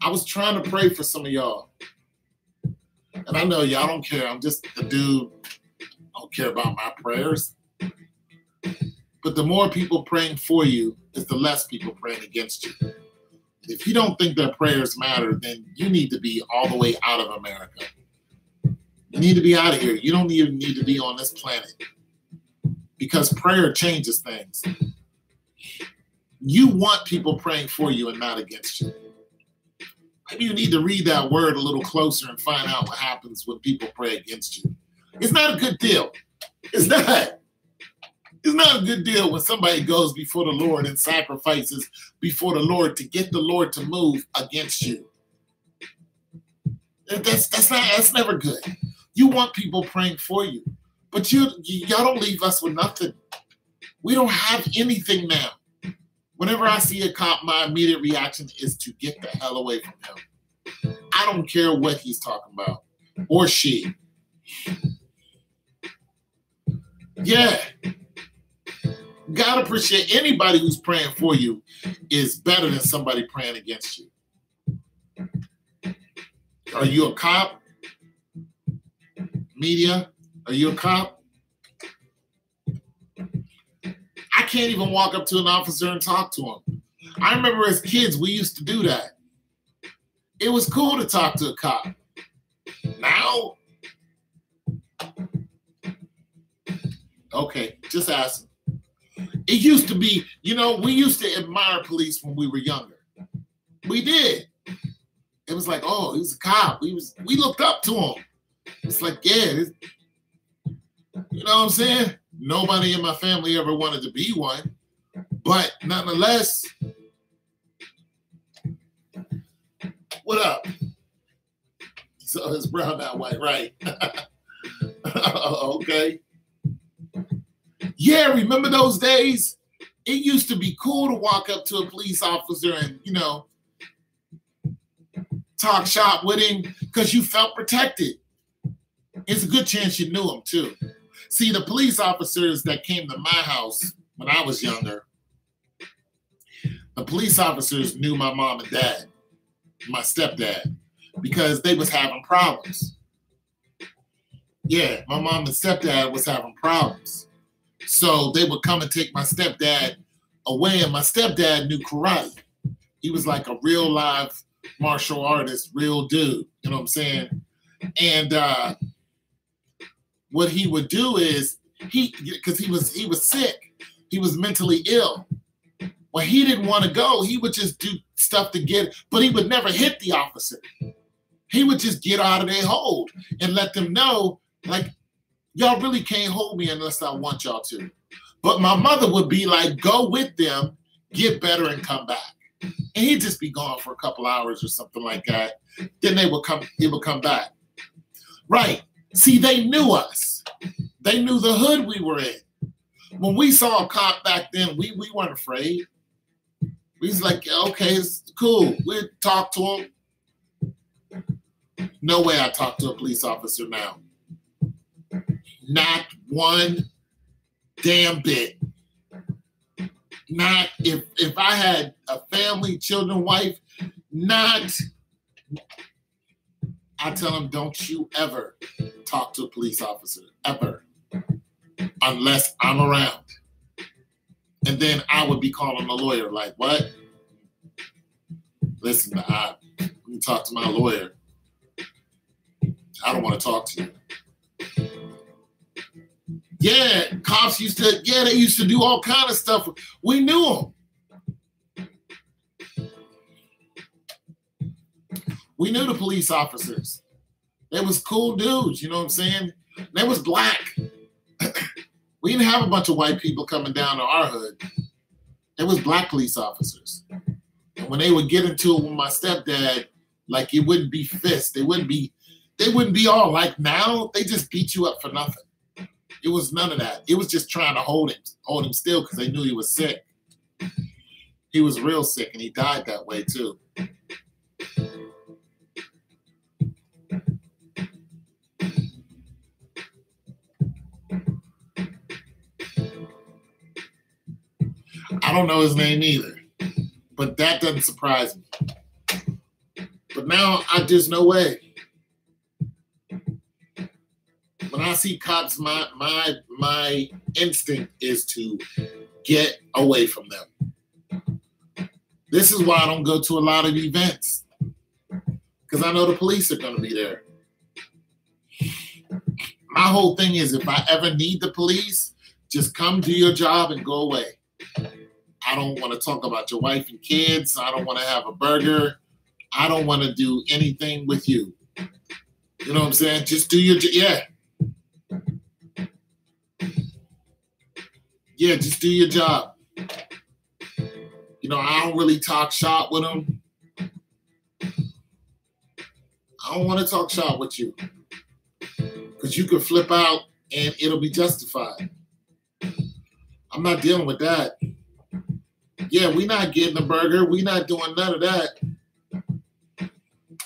[SPEAKER 1] I was trying to pray for some of y'all. And I know y'all don't care. I'm just a dude. I don't care about my prayers. But the more people praying for you is the less people praying against you. If you don't think that prayers matter, then you need to be all the way out of America. You need to be out of here. You don't even need to be on this planet. Because prayer changes things. You want people praying for you and not against you. Maybe you need to read that word a little closer and find out what happens when people pray against you. It's not a good deal. It's not. It's not a good deal when somebody goes before the Lord and sacrifices before the Lord to get the Lord to move against you. That's never good. You want people praying for you, but y'all don't leave us with nothing. We don't have anything now. Whenever I see a cop, my immediate reaction is to get the hell away from him. I don't care what he's talking about, or she. Yeah. God appreciate anybody who's praying for you is better than somebody praying against you. Are you a cop? Media? Are you a cop? I can't even walk up to an officer and talk to him. I remember as kids, we used to do that. It was cool to talk to a cop. Now? Okay, just ask him. It used to be, we used to admire police when we were younger. We did. It was like, oh, he's a cop. We looked up to him. It's like, yeah, you know what I'm saying? Nobody in my family ever wanted to be one. But nonetheless, what up? So it's brown, not white, right? Okay. Yeah, remember those days? It used to be cool to walk up to a police officer and, talk shop with him because you felt protected. It's a good chance you knew him, too. See, the police officers that came to my house when I was younger, the police officers knew my mom and dad, my stepdad, because they was having problems. Yeah, my mom and stepdad was having problems. So they would come and take my stepdad away, and my stepdad knew karate. He was like a real live martial artist, real dude, you know what I'm saying? And what he would do is, because he was sick, he was mentally ill. When he didn't want to go, he would just do stuff to get, but he would never hit the officer. He would just get out of their hold and let them know, like, y'all really can't hold me unless I want y'all to. But my mother would be like, go with them, get better, and come back. And he'd just be gone for a couple hours or something like that. Then he would come back. Right. See, they knew us. They knew the hood we were in. When we saw a cop back then, we weren't afraid. We was like, okay, it's cool. We'd talk to him. No way I talk to a police officer now. Not one damn bit. Not if I had a family, children, wife, not. I tell them, don't you ever talk to a police officer, ever, unless I'm around. And then I would be calling a lawyer, like, what? Listen, let me talk to my lawyer. I don't want to talk to you. Yeah, cops they used to do all kind of stuff. We knew them. We knew the police officers. They was cool dudes, you know what I'm saying? They was black. We didn't have a bunch of white people coming down to our hood. It was black police officers. And when they would get into it with my stepdad, like it wouldn't be fists. They wouldn't be all like now. They just beat you up for nothing. It was none of that. It was just trying to hold him still because they knew he was sick. He was real sick and he died that way too. I don't know his name either, but that doesn't surprise me. But now there's no way. When I see cops, my instinct is to get away from them. This is why I don't go to a lot of events, because I know the police are going to be there. My whole thing is, if I ever need the police, just come do your job and go away. I don't want to talk about your wife and kids. I don't want to have a burger. I don't want to do anything with you. You know what I'm saying? Just do your job. Yeah, just do your job. You know, I don't really talk shop with them. I don't want to talk shop with you, because you could flip out and it'll be justified. I'm not dealing with that. Yeah, we not getting a burger. We not doing none of that.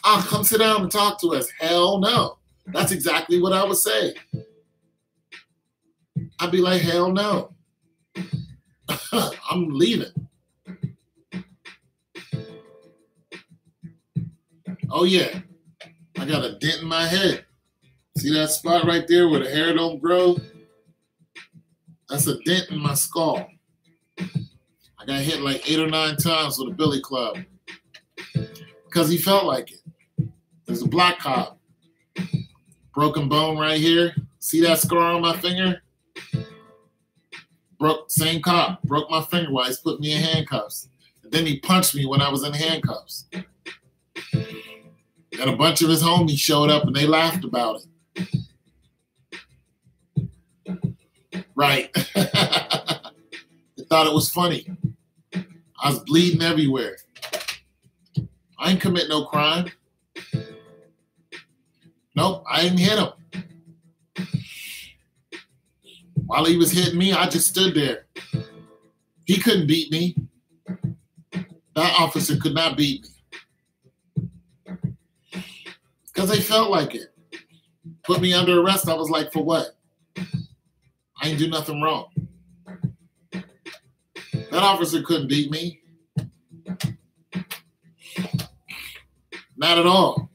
[SPEAKER 1] Oh, come sit down and talk to us. Hell no. That's exactly what I would say. I'd be like, hell no. I'm leaving. Oh, yeah. I got a dent in my head. See that spot right there where the hair don't grow? That's a dent in my skull. I got hit like 8 or 9 times with a billy club because he felt like it. There's a black cop. Broken bone right here. See that scar on my finger? Same cop. Broke my finger while he's putting me in handcuffs. And then he punched me when I was in handcuffs. And a bunch of his homies showed up and they laughed about it. Right. They thought it was funny. I was bleeding everywhere. I ain't commit no crime. Nope, I didn't hit him. While he was hitting me, I just stood there. He couldn't beat me. That officer could not beat me. Because they felt like it. Put me under arrest. I was like, for what? I ain't do nothing wrong. That officer couldn't beat me. Not at all.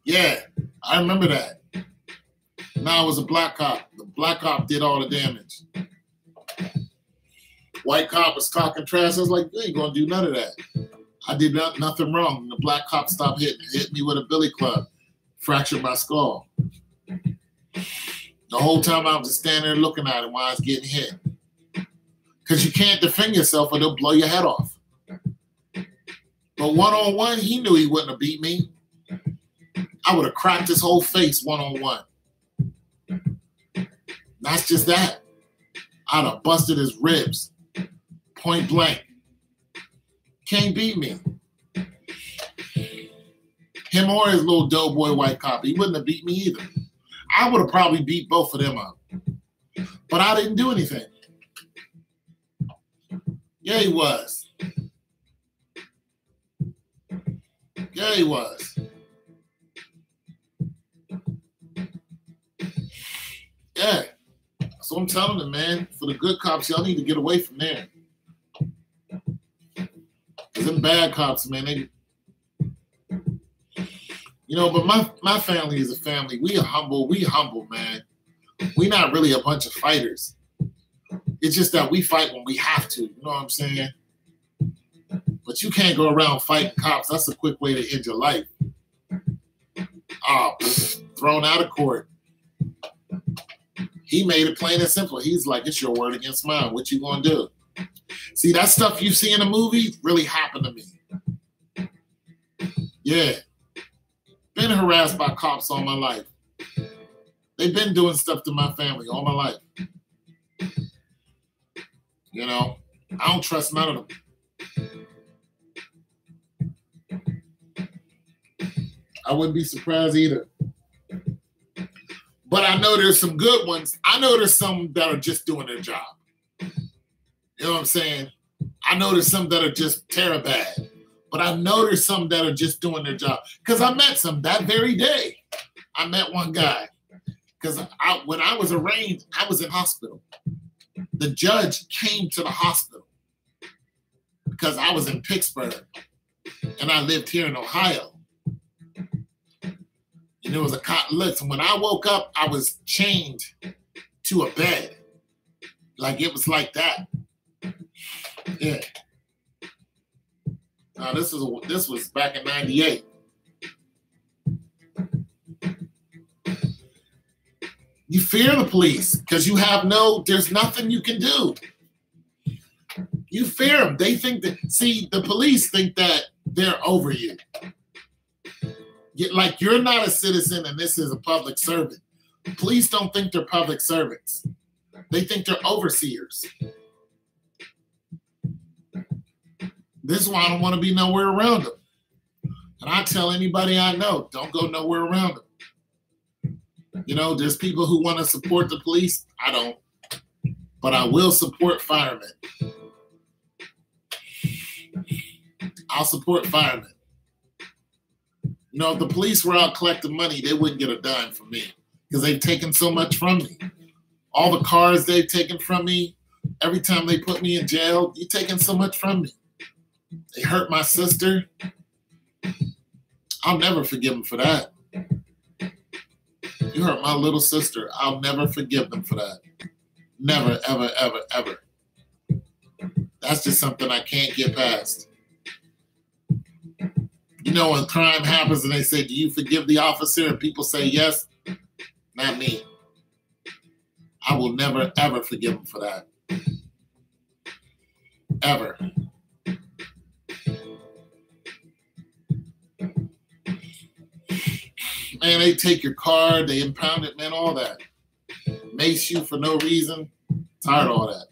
[SPEAKER 1] Yeah, I remember that. Now it was a black cop. The black cop did all the damage. White cop was talking trash. I was like, you ain't gonna do none of that. I did nothing wrong. And the black cop stopped hit me with a billy club, fractured my skull. The whole time I was just standing there looking at him while I was getting hit. Because you can't defend yourself or they'll blow your head off. But one-on-one, he knew he wouldn't have beat me. I would have cracked his whole face one-on-one. That's just that. I'd have busted his ribs. Point blank. Can't beat me. Him or his little doughboy white cop. He wouldn't have beat me either. I would have probably beat both of them up. But I didn't do anything. Yeah, he was. Yeah, he was. Yeah. So I'm telling them, man, for the good cops, y'all need to get away from there. Because them bad cops, man, they... You know, but my family is a family. We humble, man. We not really a bunch of fighters. It's just that we fight when we have to. You know what I'm saying? But you can't go around fighting cops. That's a quick way to end your life. Thrown out of court. He made it plain and simple. He's like, it's your word against mine. What you gonna do? See, that stuff you see in the movie really happened to me. Yeah. Been harassed by cops all my life. They've been doing stuff to my family all my life. You know, I don't trust none of them. I wouldn't be surprised either. But I know there's some good ones. I know there's some that are just doing their job. You know what I'm saying? I know there's some that are just terror bad. But I know there's some that are just doing their job. Because I met some that very day. I met one guy. Because when I was arraigned, I was in hospital. The judge came to the hospital because I was in Pittsburgh and I lived here in Ohio. And there was a cot. Listen, when I woke up, I was chained to a bed. Like it was like that. Yeah. Now this was back in '98. You fear the police because there's nothing you can do. You fear them. They think the police think that they're over you. Like you're not a citizen and this is a public servant. Police don't think they're public servants. They think they're overseers. This is why I don't want to be nowhere around them. And I tell anybody I know, don't go nowhere around them. There's people who want to support the police. I don't. But I will support firemen. I'll support firemen. If the police were out collecting money, they wouldn't get a dime from me because they've taken so much from me. All the cars they've taken from me, every time they put me in jail, you're taking so much from me. They hurt my sister. I'll never forgive them for that. You hurt my little sister. I'll never forgive them for that. Never, ever, ever, ever. That's just something I can't get past. When crime happens and they say, do you forgive the officer? And people say yes. Not me. I will never, ever forgive them for that. Ever. Man, they take your car, they impound it, man, all that. Mace you for no reason. Tired of all that.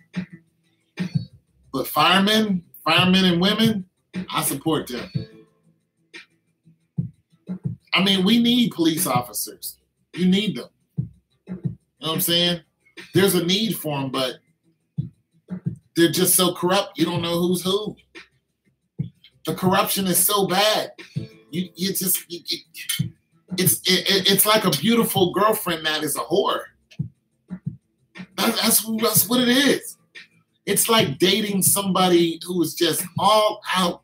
[SPEAKER 1] But firemen and women, I support them. I mean, we need police officers. You need them. You know what I'm saying? There's a need for them, but they're just so corrupt, you don't know who's who. The corruption is so bad. It's like a beautiful girlfriend that is a whore. That's what it is. It's like dating somebody who is just all out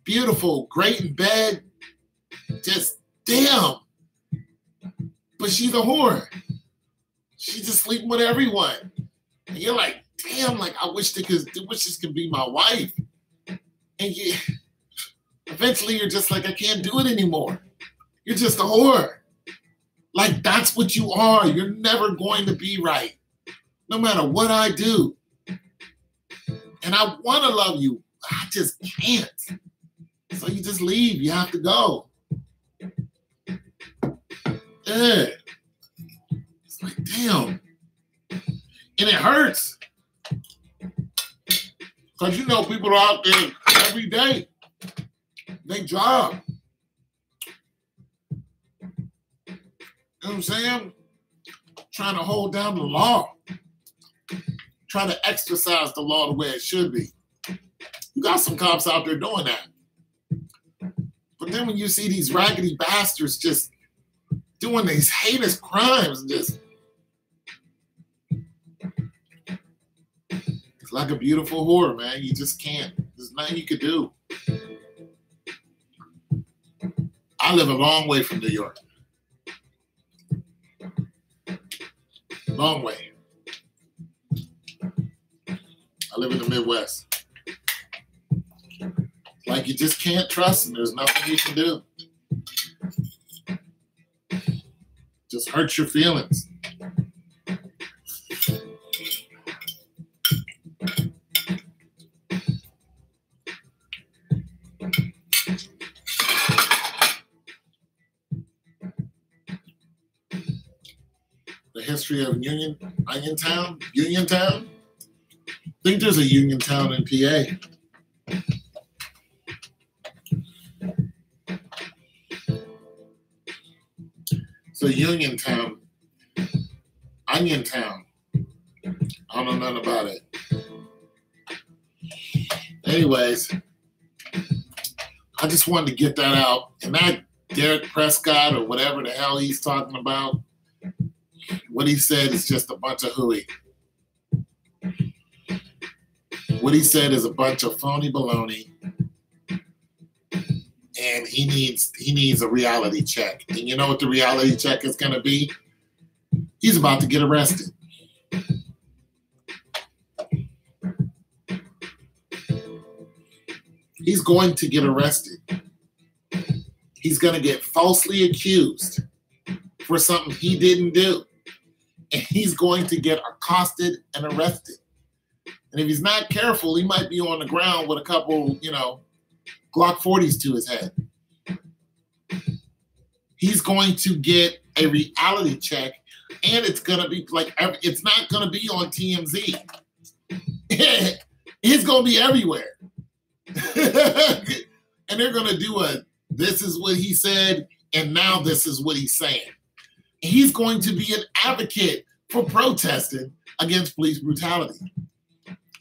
[SPEAKER 1] beautiful, great in bed, just damn. But she's a whore. She's just sleeping with everyone. And you're like, damn, like I wish this could be my wife. And eventually you're just like, I can't do it anymore. You're just a whore. Like that's what you are. You're never going to be right. No matter what I do. And I want to love you. I just can't. So you just leave. You have to go. Yeah. It's like, damn. And it hurts. Because people are out there every day. They job. You know what I'm saying? Trying to hold down the law. Trying to exercise the law the way it should be. You got some cops out there doing that. But then when you see these raggedy bastards just doing these heinous crimes, it's like a beautiful whore, man. You just can't. There's nothing you could do. I live a long way from New York. Long way. I live in the Midwest. Like you just can't trust them. There's nothing you can do. Just hurts your feelings. The history of Uniontown. I think there's a Uniontown in PA. So Uniontown, Oniontown. I don't know nothing about it. Anyways, I just wanted to get that out. And that Derek Prescott or whatever the hell he's talking about, What he said is just a bunch of hooey. What he said is a bunch of phony baloney. And he needs a reality check. And you know what the reality check is going to be? He's about to get arrested. He's going to get arrested. He's going to get falsely accused for something he didn't do. And he's going to get accosted and arrested. And if he's not careful, he might be on the ground with a couple, Glock 40s to his head. He's going to get a reality check, and it's going to be it's not going to be on TMZ. It's going to be everywhere. And they're going to do this is what he said, and now this is what he's saying. He's going to be an advocate for protesting against police brutality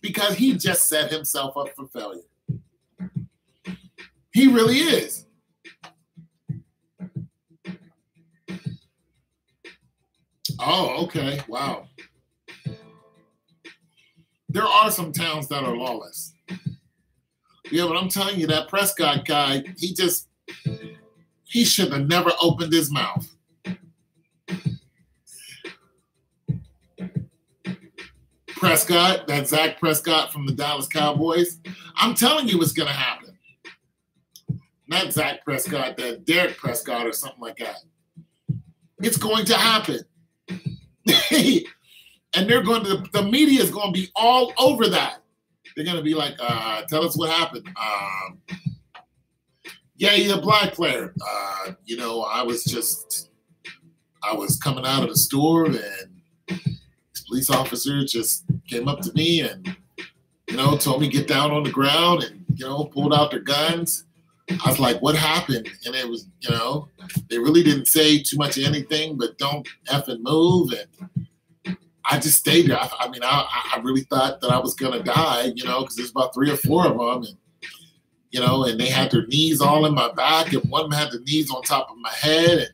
[SPEAKER 1] because he just set himself up for failure. He really is. Oh, okay. Wow. There are some towns that are lawless. Yeah, but I'm telling you, that Prescott guy, he should have never opened his mouth. Prescott, that Zach Prescott from the Dallas Cowboys, I'm telling you it's going to happen. Not Zach Prescott, that Derek Prescott or something like that. It's going to happen. And the media is going to be all over that. They're going to be like, tell us what happened. Yeah, he's a black player. I was coming out of the store and this police officer just came up to me and, told me get down on the ground and, pulled out their guns. I was like, what happened? And it was, they really didn't say too much of anything, but don't effing move. And I just stayed there. I really thought that I was going to die, because there's about 3 or 4 of them. And, and they had their knees all in my back. And one of them had the knees on top of my head.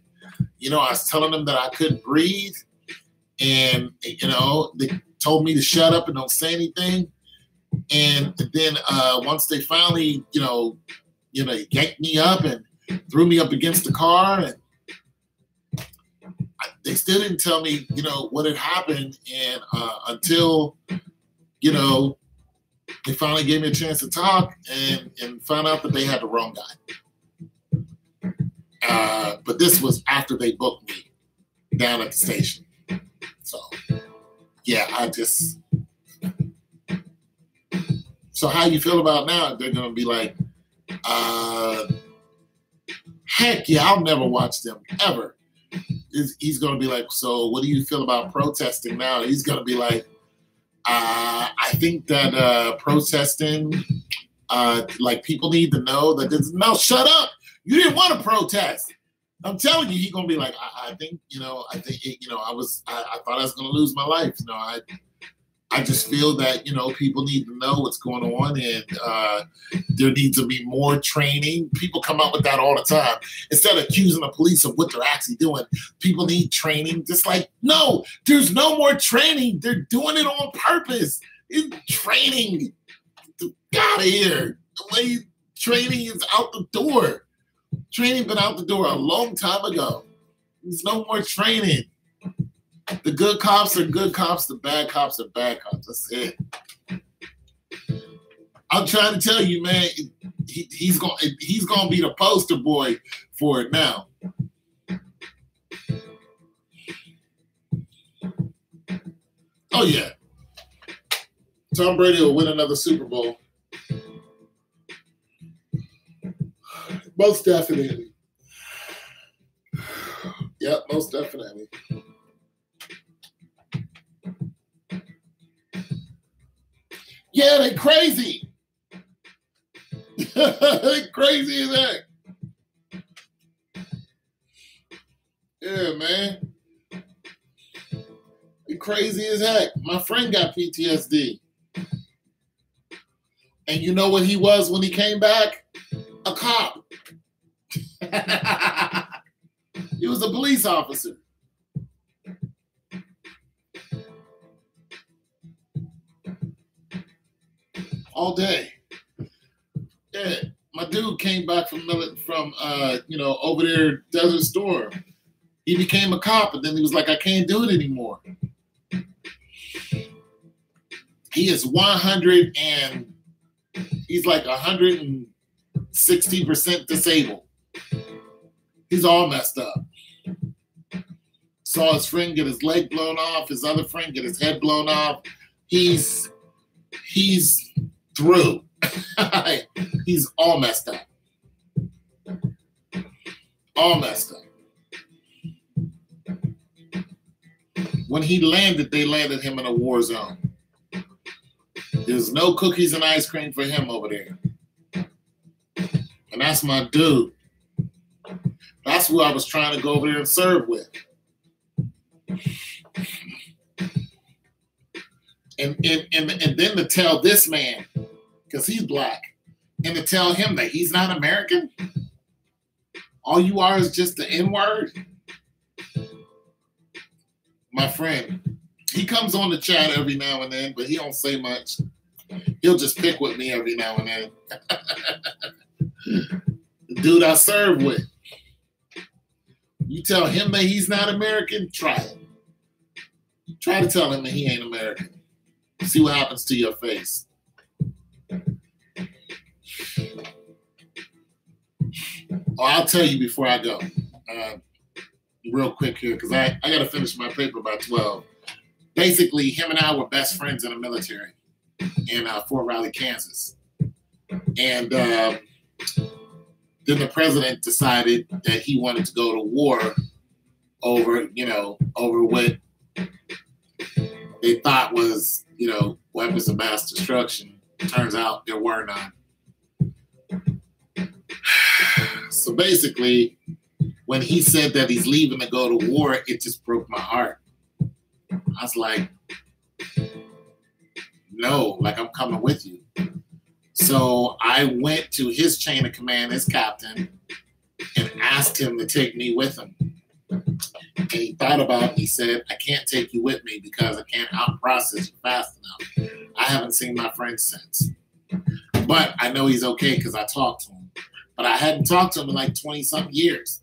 [SPEAKER 1] And, I was telling them that I couldn't breathe. And, they told me to shut up and don't say anything. And then once they finally, they yanked me up and threw me up against the car. And they still didn't tell me, what had happened. And until, they finally gave me a chance to talk and found out that they had the wrong guy. But this was after they booked me down at the station. So, yeah, so how you feel about now? They're going to be like, heck yeah, I'll never watch them ever. He's going to be like, so what do you feel about protesting now? He's going to be like, I think that protesting, people need to know that no, shut up. You didn't want to protest. I'm telling you, he's going to be like, I think, I thought I was going to lose my life. I just feel that, people need to know what's going on, and there needs to be more training. People come up with that all the time. Instead of accusing the police of what they're actually doing, people need training. Just like, no, there's no more training. They're doing it on purpose. It's training. Get out of here. The way training is out the door. Training been out the door a long time ago. There's no more training. The good cops are good cops. The bad cops are bad cops. That's it. I'm trying to tell you, man. He's going to be the poster boy for it now. Oh yeah, Tom Brady will win another Super Bowl. Most definitely. Yep, most definitely. Yeah, they crazy. They crazy as heck. Yeah, man. They crazy as heck. My friend got PTSD. And you know what he was when he came back? A cop. He was a police officer. all day. Yeah, my dude came back from over there, Desert Storm. He became a cop, and then he was like, I can't do it anymore. He is 100 and he's like 160% disabled. He's all messed up. Saw his friend get his leg blown off, his other friend get his head blown off. He's through. He's all messed up. All messed up. When he landed, they landed him in a war zone. There's no cookies and ice cream for him over there. And that's my dude. That's who I was trying to go over there and serve with. And then to tell this man, because he's black, and to tell him that he's not American, all you are is just the N-word. My friend, he comes on the chat every now and then, but he don't say much. He'll just pick with me every now and then. The dude I serve with. You tell him that he's not American, try it. Try to tell him that he ain't American. See what happens to your face. Oh, I'll tell you before I go. Real quick here, because I got to finish my paper by 12. Basically, him and I were best friends in the military in Fort Riley, Kansas. And then the president decided that he wanted to go to war over what they thought was, weapons of mass destruction. Turns out there were none. So basically, when he said that he's leaving to go to war, it just broke my heart. I was like, no, like I'm coming with you. So I went to his chain of command, his captain, and asked him to take me with him. And he thought about it. He said, I can't take you with me because I can't out-process you fast enough. I haven't seen my friend since. But I know he's okay because I talked to him. But I hadn't talked to him in like 20-something years.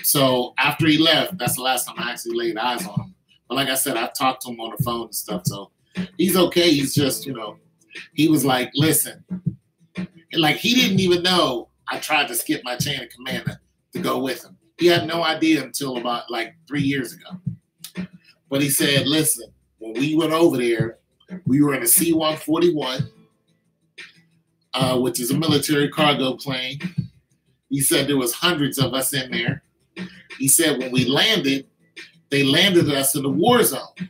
[SPEAKER 1] So after he left, that's the last time I actually laid eyes on him. But like I said, I've talked to him on the phone and stuff. So he's okay. He's just, he was like, listen. Like, he didn't even know I tried to skip my chain of command to go with him. He had no idea until about like 3 years ago. But he said, listen, when we went over there, we were in a C-141, which is a military cargo plane. He said there was hundreds of us in there. He said when we landed, they landed us in the war zone.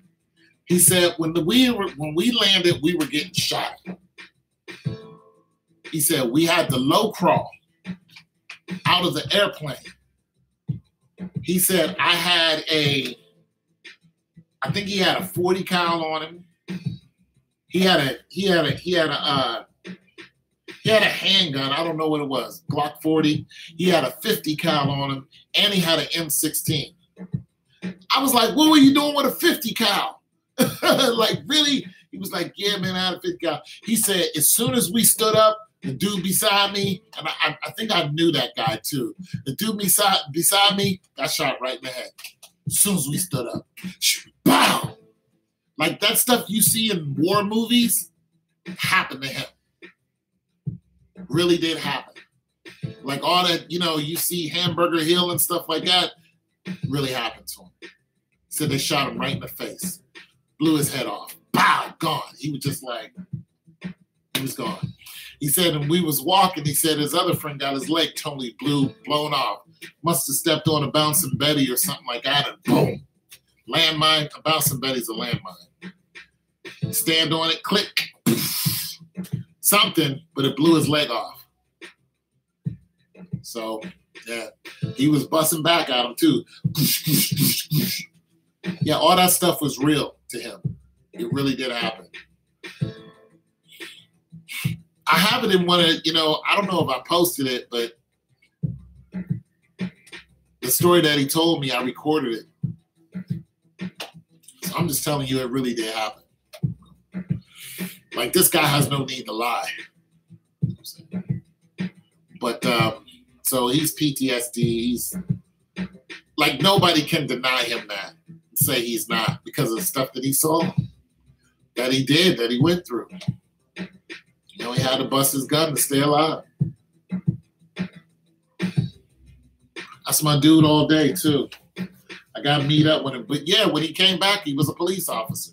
[SPEAKER 1] He said when we landed, we were getting shot. He said we had to low crawl out of the airplane. He said I think he had a 40 cal on him. He had a handgun. I don't know what it was. Glock 40. He had a 50 cal on him, and he had an M16. I was like, what were you doing with a 50 cal? Like, really? He was like, yeah, man, I had a 50 cal. He said, as soon as we stood up, the dude beside me, and I think I knew that guy too. The dude beside me got shot right in the head. As soon as we stood up. Bow! Like that stuff you see in war movies happened to him. Really did happen. Like all that, you see Hamburger Hill and stuff like that, really happened to him. So they shot him right in the face. Blew his head off. Pow! Gone. He was just like, he was gone. He said, and we was walking, he said his other friend got his leg totally blown off. Must have stepped on a bouncing Betty or something like that, and boom. Landmine. A bouncing Betty's a landmine. Stand on it, click. Something, but it blew his leg off. So, yeah, he was busting back at him too. Yeah, all that stuff was real to him. It really did happen. I have it in one of, I don't know if I posted it, but the story that he told me, I recorded it. So I'm just telling you, it really did happen. Like, this guy has no need to lie. But, so he's PTSD. He's, like, nobody can deny him that. Say he's not, because of the stuff that he saw, that he did, that he went through. You know, he had to bust his gun to stay alive. That's my dude all day, too. I got to meet up with him. But, yeah, when he came back, he was a police officer.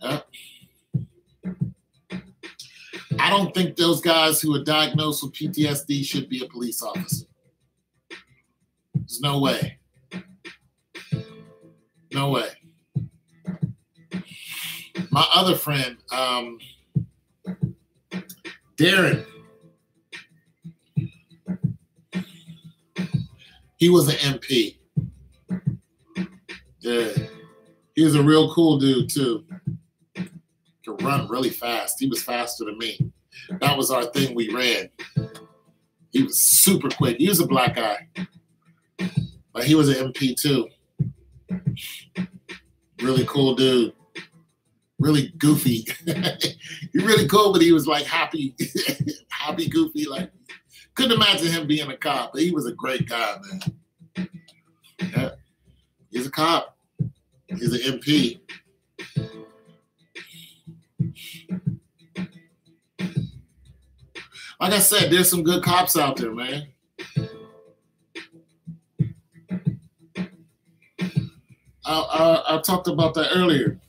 [SPEAKER 1] Yeah. I don't think those guys who are diagnosed with PTSD should be a police officer. There's no way. No way. My other friend, Darren, he was an MP. Yeah. He was a real cool dude, too. Could run really fast. He was faster than me. That was our thing we ran. He was super quick. He was a black guy. But he was an MP, too. Really cool dude. Really goofy. He's really cool, but he was like happy, happy, goofy. Like, couldn't imagine him being a cop, but he was a great guy, man. Yeah. He's a cop. He's an MP. Like I said, there's some good cops out there, man. I talked about that earlier.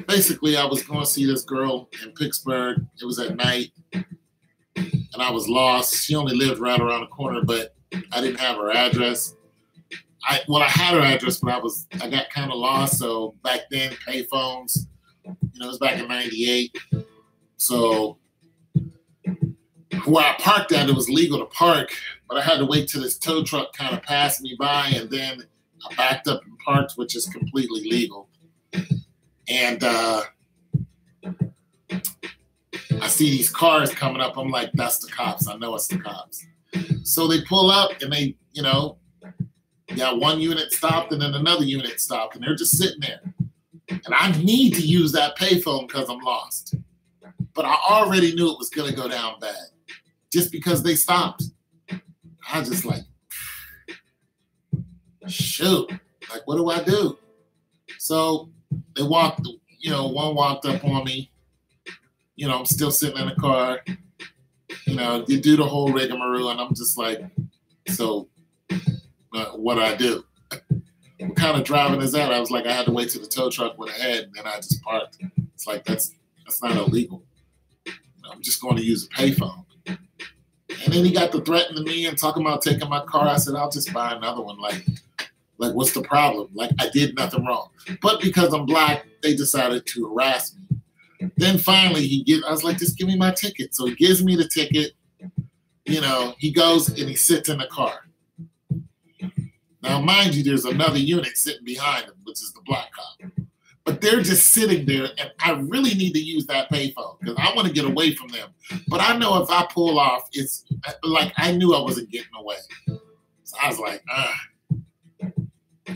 [SPEAKER 1] Basically, I was going to see this girl in Pittsburgh. It was at night, and I was lost. She only lived right around the corner, but I didn't have her address. I had her address, but I got kind of lost. So back then, payphones, it was back in '98. So where I parked at, it was legal to park, but I had to wait till this tow truck kind of passed me by, and then I backed up and parked, which is completely legal. And I see these cars coming up. I'm like, that's the cops. I know it's the cops. So they pull up and they, got one unit stopped and then another unit stopped, and they're just sitting there. And I need to use that payphone because I'm lost. But I already knew it was going to go down bad just because they stopped. I just like, shoot, like, what do I do? So they walked, one walked up on me. I'm still sitting in the car. You do the whole rigmarole, and I'm just like, so what do I do? What kind of driving is that? I was like, I had to wait till the tow truck went ahead, and then I just parked. It's like, that's not illegal. I'm just going to use a payphone. And then he got to threatening me and talking about taking my car. I said, I'll just buy another one. Like, what's the problem? Like, I did nothing wrong. But because I'm black, they decided to harass me. Then finally, I was like, just give me my ticket. So he gives me the ticket. He goes and he sits in the car. Now, mind you, there's another unit sitting behind him, which is the black cop. But they're just sitting there, and I really need to use that payphone because I want to get away from them. But I know if I pull off, it's like I knew I wasn't getting away. So I was like,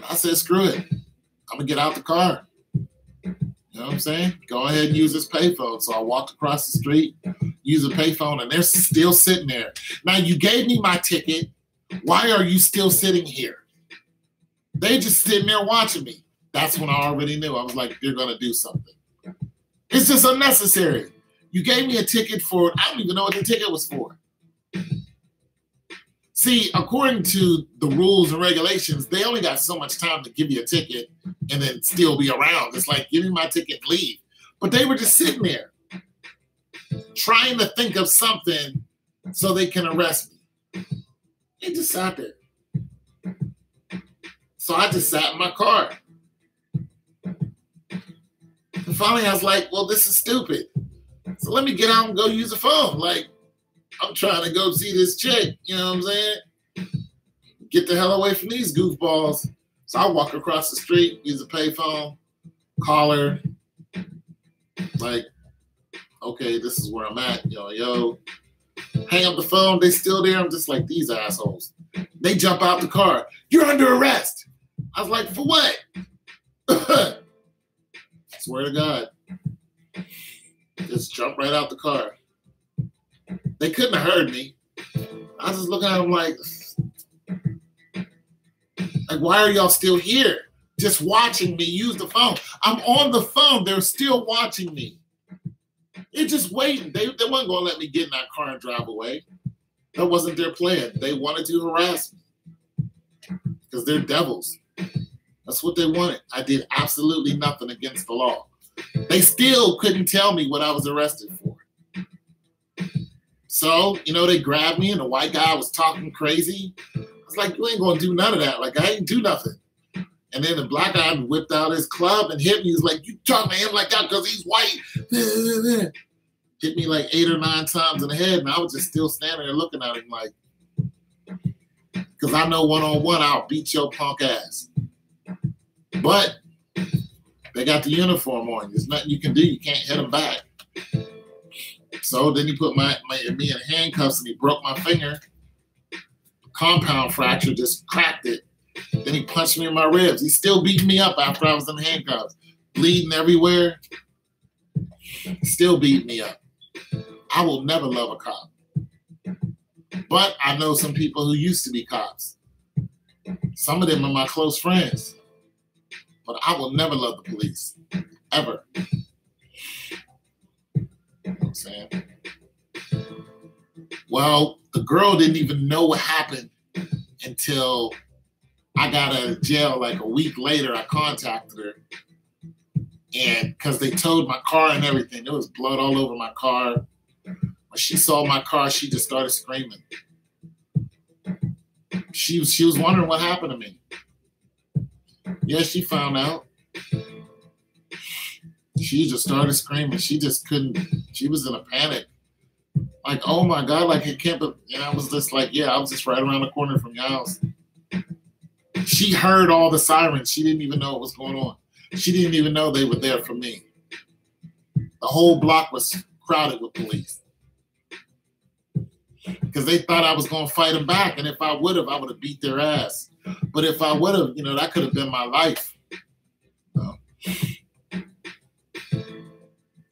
[SPEAKER 1] I said, screw it. I'm going to get out the car. You know what I'm saying? Go ahead and use this payphone. So I walked across the street, use a payphone, and they're still sitting there. Now, you gave me my ticket. Why are you still sitting here? They just sitting there watching me. That's when I already knew. I was like, they're going to do something. It's just unnecessary. You gave me a ticket for, I don't even know what the ticket was for. See, according to the rules and regulations, they only got so much time to give you a ticket and then still be around. It's like, give me my ticket and leave. But they were just sitting there trying to think of something so they can arrest me. They just sat there. So I just sat in my car. And finally, I was like, well, this is stupid. So let me get out and go use the phone. Like, I'm trying to go see this chick. You know what I'm saying? Get the hell away from these goofballs. So I walk across the street, use a payphone, call her. Like, okay, this is where I'm at. Yo. Hang up the phone. They still there. I'm just like, these assholes. They jump out the car. You're under arrest. I was like, for what? Swear to God. Just jumped right out the car. They couldn't have heard me. I was just looking at them like, why are y'all still here? Just watching me use the phone. I'm on the phone. They're still watching me. They're just waiting. They weren't going to let me get in that car and drive away. That wasn't their plan. They wanted to harass me because they're devils. That's what they wanted. I did absolutely nothing against the law. They still couldn't tell me what I was arrested for. So, they grabbed me and the white guy was talking crazy. I was like, you ain't going to do none of that. Like, I ain't do nothing. And then the black guy whipped out his club and hit me. He was like, you talking to him like that because he's white. Hit me like 8 or 9 times in the head. And I was just still standing there looking at him like, because I know one-on-one, I'll beat your punk ass. But they got the uniform on. There's nothing you can do. You can't hit them back. So then he put me in handcuffs and he broke my finger. Compound fracture, just cracked it. Then he punched me in my ribs. He still beating me up after I was in handcuffs. Bleeding everywhere. Still beating me up. I will never love a cop. But I know some people who used to be cops. Some of them are my close friends. But I will never love the police. Ever. You know what I'm saying? Well, the girl didn't even know what happened until I got out of jail like a week later. I contacted her. And because they towed my car and everything, there was blood all over my car. When she saw my car, she just started screaming. She was wondering what happened to me. Yeah, she found out. She just started screaming. She just couldn't. She was in a panic. Like, oh my God, like it can't be. And I was just like, yeah, I was just right around the corner from your house. She heard all the sirens. She didn't even know what was going on. She didn't even know they were there for me. The whole block was crowded with police. Because they thought I was going to fight them back. And if I would have beat their ass. But if I would have, that could have been my life.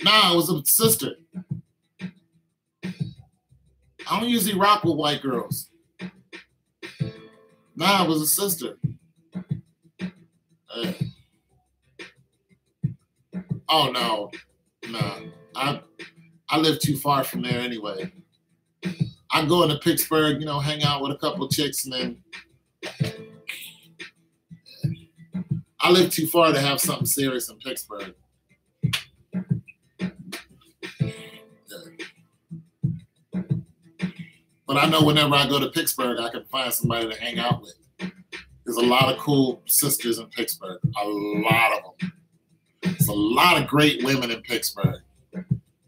[SPEAKER 1] No, it was a sister. I don't usually rock with white girls. It was a sister. Oh, no. I live too far from there anyway. I go into Pittsburgh, hang out with a couple of chicks, and then I live too far to have something serious in Pittsburgh. But I know whenever I go to Pittsburgh, I can find somebody to hang out with. There's a lot of cool sisters in Pittsburgh. A lot of them. There's a lot of great women in Pittsburgh.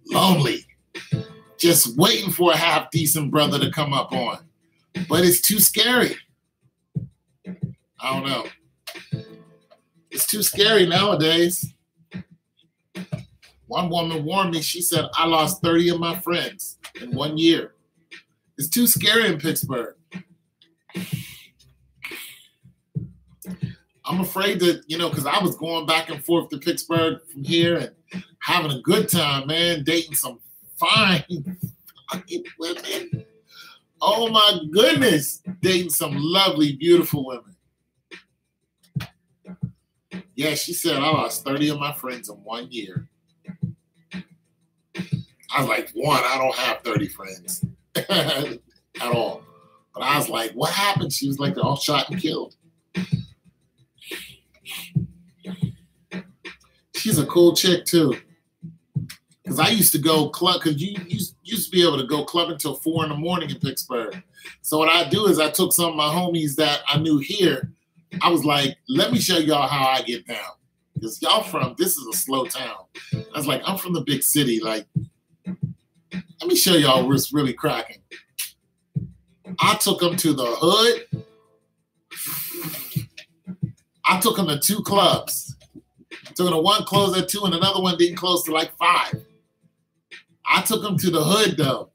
[SPEAKER 1] Lonely. Just waiting for a half-decent brother to come up on. But it's too scary. I don't know. It's too scary nowadays. One woman warned me. She said, I lost 30 of my friends in 1 year. It's too scary in Pittsburgh. I'm afraid that, because I was going back and forth to Pittsburgh from here and having a good time, man, dating some fine women. Oh, my goodness. Dating some lovely, beautiful women. Yeah, she said, I lost 30 of my friends in 1 year. I was like, I don't have 30 friends. At all. But I was like, what happened? She was like, they're all shot and killed. She's a cool chick too. Because I used to go club, because you used to be able to go club until 4 a.m. in Pittsburgh. So what I do is I took some of my homies that I knew here. I was like, let me show y'all how I get down. Because this is a slow town. I was like, I'm from the big city. Like, let me show y'all what's really cracking. I took them to the hood. I took them to 2 clubs. Took them to one closed at 2 and another one didn't close to like 5. I took them to the hood though.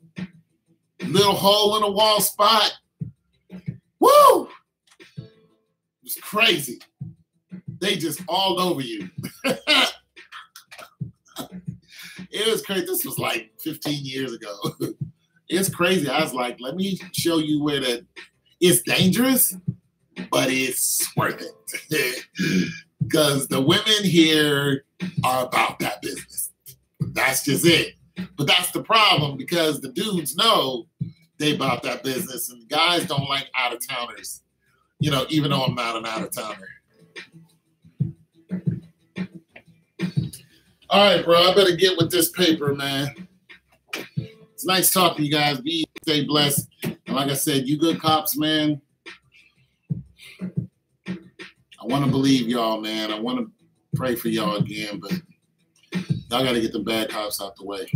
[SPEAKER 1] Little hole in the wall spot. Woo! It was crazy. They just all over you. It was crazy. This was like 15 years ago. It's crazy. I was like, let me show you where it's dangerous, but it's worth it. Because the women here are about that business. That's just it. But that's the problem, because the dudes know they about that business, and the guys don't like out-of-towners. You know, even though I'm not an out-of-towner. All right, bro, I better get with this paper, man. It's nice talking to you guys. Be easy, stay blessed. And like I said, you good cops, man. I want to believe y'all, man. I want to pray for y'all again, but y'all got to get the bad cops out the way.